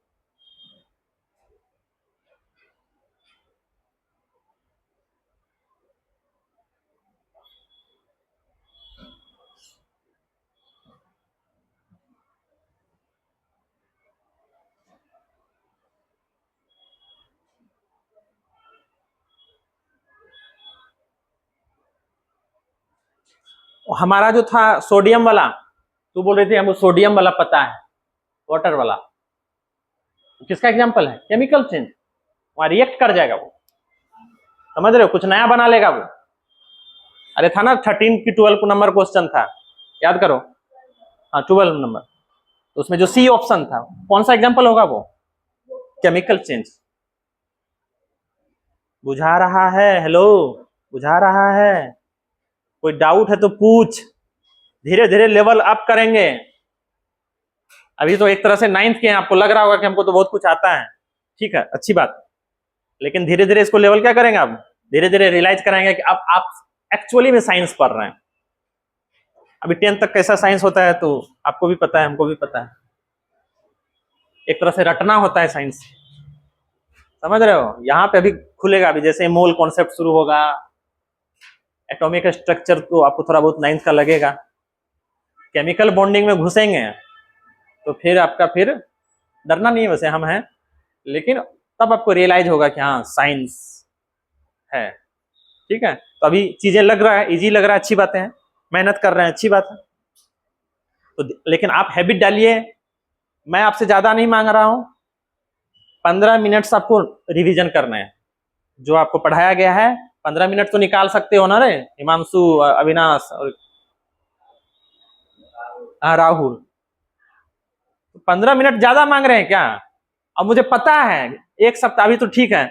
हमारा जो था सोडियम वाला, तू बोल रही थी हमको सोडियम वाला पता है, वाटर वाला, किसका एग्जाम्पल है, केमिकल चेंज। वहां रिएक्ट कर जाएगा वो, समझ रहे हो, कुछ नया बना लेगा वो। अरे था ना 13 की 12 नंबर क्वेश्चन था, याद करो, हाँ 12 नंबर, तो उसमें जो सी ऑप्शन था कौन सा एग्जाम्पल होगा, वो केमिकल चेंज। बुझा रहा है, हेलो, बुझा रहा है, कोई डाउट है तो पूछ, धीरे धीरे लेवल अप करेंगे। अभी तो एक तरह से 9th के हैं, आपको लग रहा होगा कि हमको तो बहुत कुछ आता है, ठीक है, अच्छी बात, लेकिन धीरे धीरे इसको लेवल क्या करेंगे, आप धीरे धीरे रियलाइज कराएंगे कि अब आप एक्चुअली में साइंस पढ़ रहे हैं। अभी 10th तक कैसा साइंस होता है तो आपको भी पता है, हमको भी पता है, एक तरह से रटना होता है साइंस, समझ रहे हो। यहाँ पे अभी खुलेगा, अभी जैसे मोल कॉन्सेप्ट शुरू होगा, एटॉमिक स्ट्रक्चर तो आपको थोड़ा बहुत 9th का लगेगा, केमिकल बॉन्डिंग में घुसेंगे तो फिर आपका फिर डरना नहीं है, वैसे हम हैं, लेकिन तब आपको रियलाइज होगा कि हाँ साइंस है। ठीक है, तो अभी चीजें लग रहा है, इजी लग रहा है, अच्छी बातें हैं, मेहनत कर रहे हैं, अच्छी बात है। तो लेकिन आप हैबिट डालिए, मैं आपसे ज्यादा नहीं मांग रहा हूं, 15 मिनट आपको रिवीजन करना है, जो आपको पढ़ाया गया है 15 मिनट तो निकाल सकते हो ना रे हिमांशु, अविनाश और राहुल। 15 मिनट ज्यादा मांग रहे हैं क्या? अब मुझे पता है एक सप्ताह अभी तो ठीक है,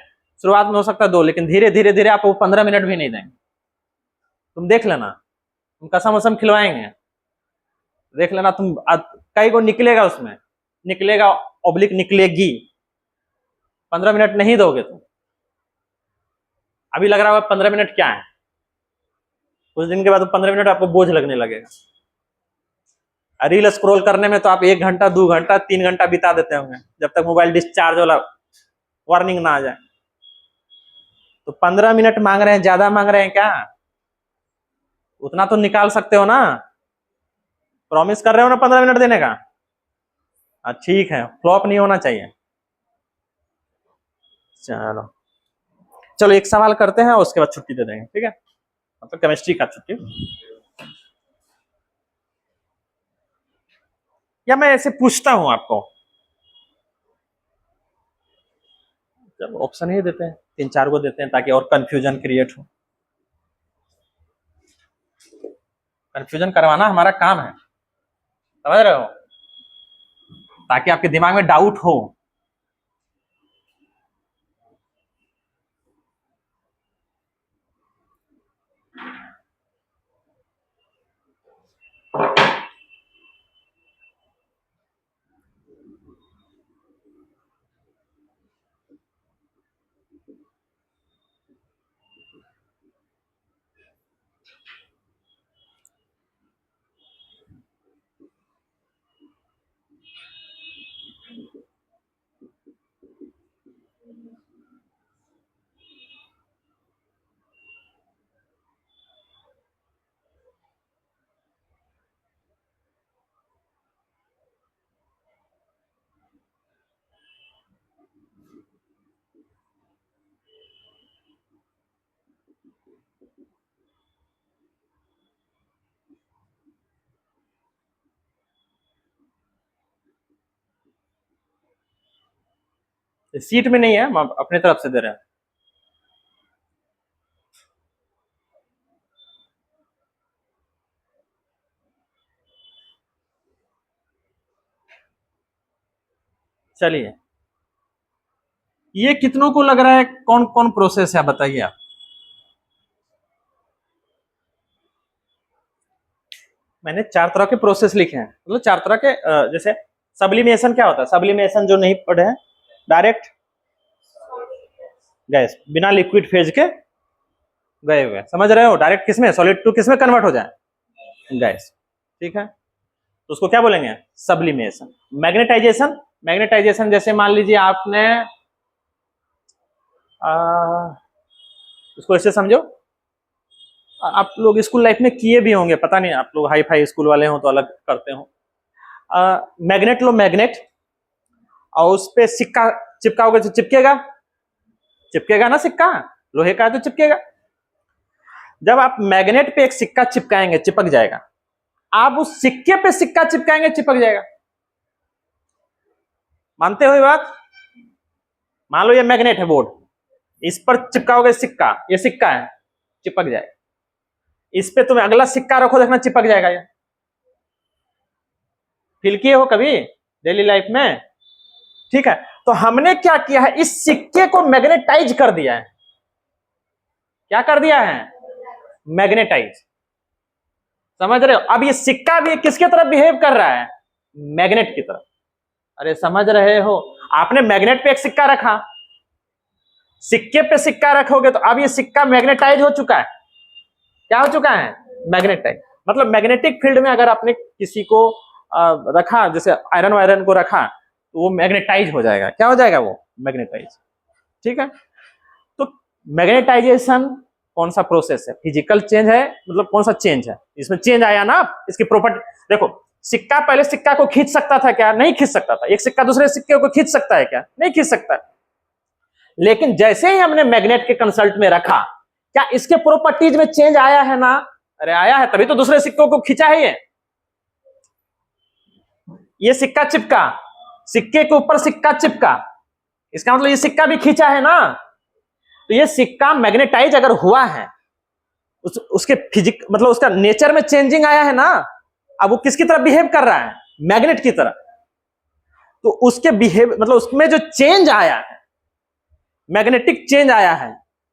शुरुआत में हो सकता है 2, लेकिन धीरे धीरे धीरे आपको 15 मिनट भी नहीं देंगे। तुम देख लेना, तुम कसम वसम खिलवाएंगे, देख लेना तुम, कई को निकलेगा उसमें, निकलेगा ऑब्लिक निकलेगी, 15 मिनट नहीं दोगे तुम। अभी लग रहा होगा 15 मिनट क्या है, कुछ दिन के बाद 15 मिनट आपको बोझ लगने लगेगा। रील स्क्रॉल करने में तो आप 1 घंटा 2 घंटा 3 घंटा बिता देते होंगे, जब तक मोबाइल डिस्चार्ज वाला वार्निंग ना आ जाए। तो 15 मिनट मांग रहे हैं, ज्यादा मांग रहे हैं क्या? उतना तो निकाल सकते हो ना, प्रॉमिस कर रहे हो ना 15 मिनट देने का? ठीक है, फ्लॉप नहीं होना चाहिए। चलो चलो एक सवाल करते हैं, उसके बाद छुट्टी दे देंगे, ठीक है, मतलब केमिस्ट्री का छुट्टी। या मैं ऐसे पूछता हूं आपको, जब ऑप्शन ही देते हैं 3-4 को देते हैं ताकि और कंफ्यूजन क्रिएट हो। कंफ्यूजन करवाना हमारा काम है, समझ रहे हो, ताकि आपके दिमाग में डाउट हो। सीट में नहीं है, हम अपने तरफ से दे रहे हैं। चलिए, ये कितनों को लग रहा है कौन कौन प्रोसेस है, बताइए आप। मैंने 4 तरह के प्रोसेस लिखे हैं, मतलब 4 तरह के, जैसे सब्लिमेशन क्या होता है, सब्लिमेशन जो नहीं पढ़े हैं, डायरेक्ट गैस बिना लिक्विड फेज के गए हुए, समझ रहे हो, डायरेक्ट किसमें, सॉलिड टू किसमें कन्वर्ट हो जाए, गैस, ठीक है, तो उसको क्या बोलेंगे, सब्लिमेशन। मैग्नेटाइजेशन, मैग्नेटाइजेशन जैसे मान लीजिए आपने उसको ऐसे समझो, आप लोग स्कूल लाइफ में किए भी होंगे, पता नहीं आप लोग हाई फाई स्कूल वाले हो तो अलग करते हो। मैग्नेट लो, मैग्नेट, और उस पर सिक्का चिपकाओगे तो चिपकेगा, चिपकेगा ना, सिक्का लोहे का है तो चिपकेगा। जब आप मैग्नेट पे एक सिक्का चिपकाएंगे चिपक जाएगा, आप उस सिक्के पे सिक्का चिपकाएंगे चिपक जाएगा, मानते हो ये बात? मान लो ये मैग्नेट है बोर्ड, इस पर चिपकाओगे सिक्का, ये सिक्का है, चिपक जाएगा। इस पे तुम अगला सिक्का रखो, देखना चिपक जाएगा। ये फील किए हो कभी डेली लाइफ में? ठीक है, तो हमने क्या किया है, इस सिक्के को मैग्नेटाइज कर दिया है। क्या कर दिया है? मैग्नेटाइज, समझ रहे हो? अब ये सिक्का भी किसके तरफ बिहेव कर रहा है? मैग्नेट की तरफ। अरे समझ रहे हो, आपने मैग्नेट पे एक सिक्का रखा, सिक्के पे सिक्का रखोगे तो अब ये सिक्का मैग्नेटाइज हो चुका है। क्या हो चुका है? मैग्नेटाइज। मतलब मैग्नेटिक फील्ड में अगर आपने किसी को रखा, जैसे आयरन वायरन को रखा, तो वो मैग्नेटाइज हो जाएगा। क्या हो जाएगा? वो मैग्नेटाइज। ठीक है, तो मैग्नेटाइजेशन कौन सा प्रोसेस है? फिजिकल चेंज है, मतलब कौन सा चेंज है? इसमें चेंज आया ना, इसकी प्रॉपर्टी देखो। सिक्का पहले सिक्का को खींच सकता था क्या? नहीं खींच सकता था। एक सिक्का दूसरे सिक्के को खींच सकता है क्या? नहीं खींच सकता। लेकिन जैसे ही हमने मैग्नेट के कंसल्ट में रखा, क्या इसके प्रॉपर्टीज में चेंज आया है ना? अरे आया है, तभी तो दूसरे सिक्कों को खींचा है ये सिक्का चिपका, सिक्के के ऊपर सिक्का चिपका, इसका मतलब ये सिक्का भी खींचा है ना। तो ये सिक्का मैग्नेटाइज अगर हुआ है, उसके फिजिक मतलब उसका नेचर में चेंजिंग आया है ना, अब वो किसकी तरह बिहेव कर रहा है? मैग्नेट की तरह। तो उसके बिहेव मतलब उसमें जो चेंज आया है, मैग्नेटिक चेंज आया है,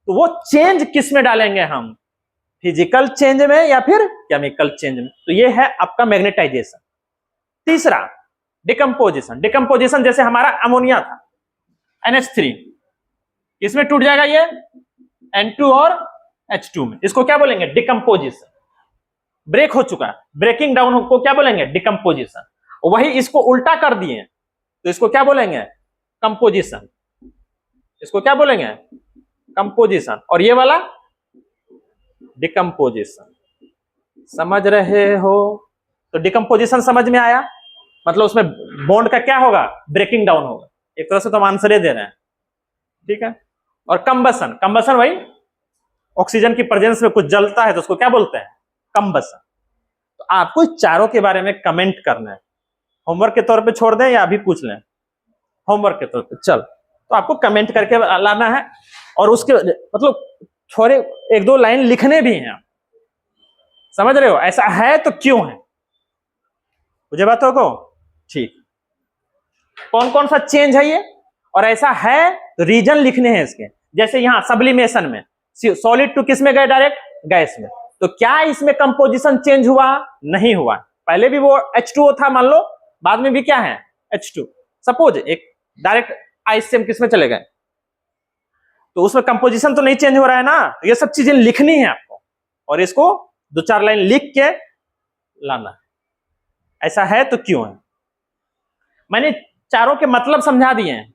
तो वो चेंज किस में डालेंगे हम? फिजिकल चेंज में या फिर केमिकल चेंज में। तो ये है आपका मैग्नेटाइजेशन। तीसरा डिकम्पोजिशन। डिकम्पोजिशन जैसे हमारा अमोनिया था NH3, इसमें टूट जाएगा ये N2 और H2 में, इसको क्या बोलेंगे? डिकम्पोजिशन। ब्रेक हो चुका है, ब्रेकिंग डाउन को क्या बोलेंगे? डिकम्पोजिशन। वही इसको उल्टा कर दिए तो इसको क्या बोलेंगे? कंपोजिशन। इसको क्या बोलेंगे? कंपोजिशन। और ये वाला डिकम्पोजिशन। समझ रहे हो? तो डिकम्पोजिशन समझ में आया, मतलब उसमें बॉन्ड का क्या होगा? ब्रेकिंग डाउन होगा। एक तरह से तो हम आंसर ही दे रहे हैं, ठीक है। और कंबसन, कंबसन वही ऑक्सीजन की प्रेजेंस में कुछ जलता है तो उसको क्या बोलते हैं? कंबसन। तो आपको चारों के बारे में कमेंट करना है, होमवर्क के तौर पे छोड़ दें या अभी पूछ लें? होमवर्क के तौर पे। चल, तो आपको कमेंट करके लाना है, और उसके मतलब थोड़े एक दो लाइन लिखने भी हैं। समझ रहे हो? ऐसा है तो क्यों है, मुझे बातों को ठीक। कौन कौन सा चेंज है ये, और ऐसा है तो रीजन लिखने हैं इसके। जैसे यहां सब्लिमेशन में सॉलिड टू किस में गए? डायरेक्ट गैस में। तो क्या इसमें कंपोजिशन चेंज हुआ? नहीं हुआ। पहले भी वो H2O था मान लो, बाद में भी क्या है? H2। सपोज एक डायरेक्ट आइस से हम किस में चले गए, तो उसमें कंपोजिशन तो नहीं चेंज हो रहा है ना। तो ये सब चीजें लिखनी है आपको, और इसको 2-4 लाइन लिख के लाना है। ऐसा है तो क्यों है। मैंने चारों के मतलब समझा दिए हैं।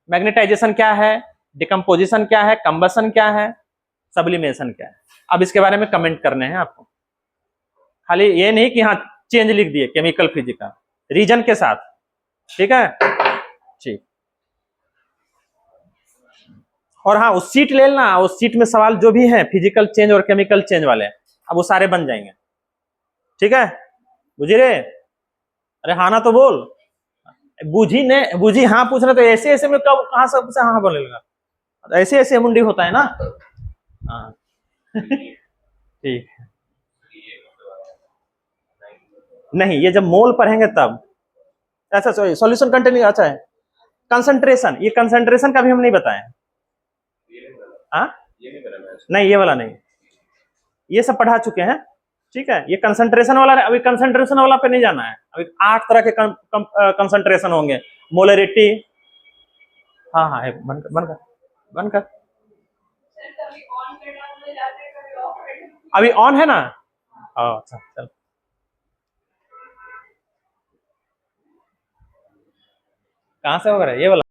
मैग्नेटाइजेशन क्या है, डिकम्पोजिशन क्या है, कंबसन क्या है, सब्लिमेशन क्या है। अब इसके बारे में कमेंट करने हैं आपको, खाली ये नहीं कि हाँ चेंज लिख दिए, केमिकल फिजिकल रीजन के साथ, ठीक है। ठीक। और हाँ, उस सीट ले लेना, उस सीट में सवाल जो भी है फिजिकल चेंज और केमिकल चेंज वाले, अब वो सारे बन जाएंगे, ठीक है। बुझी रे? अरे हाँ ना तो बोल। बुझी ने बुझी हाँ पूछना, तो ऐसे ऐसे में कब कहां से हाँ बोले लगा? ऐसे ऐसे मुंडी होता है ना। हाँ ठीक है। नहीं, ये जब मोल पढ़ेंगे तब। अच्छा सॉल्यूशन कंटेनिंग, अच्छा है। कंसंट्रेशन, ये कंसंट्रेशन का भी हम नहीं बताए। हाँ नहीं, ये वाला नहीं, ये सब पढ़ा चुके हैं, ठीक है। ये कंसंट्रेशन वाला, अभी कंसंट्रेशन वाला पे नहीं जाना है। अभी 8 तरह के कंसंट्रेशन होंगे। मोलरिटी, हाँ हाँ बंद कर बंद कर बंद कर। अभी ऑन है ना? अच्छा चल। कहां से होगा ये वाला?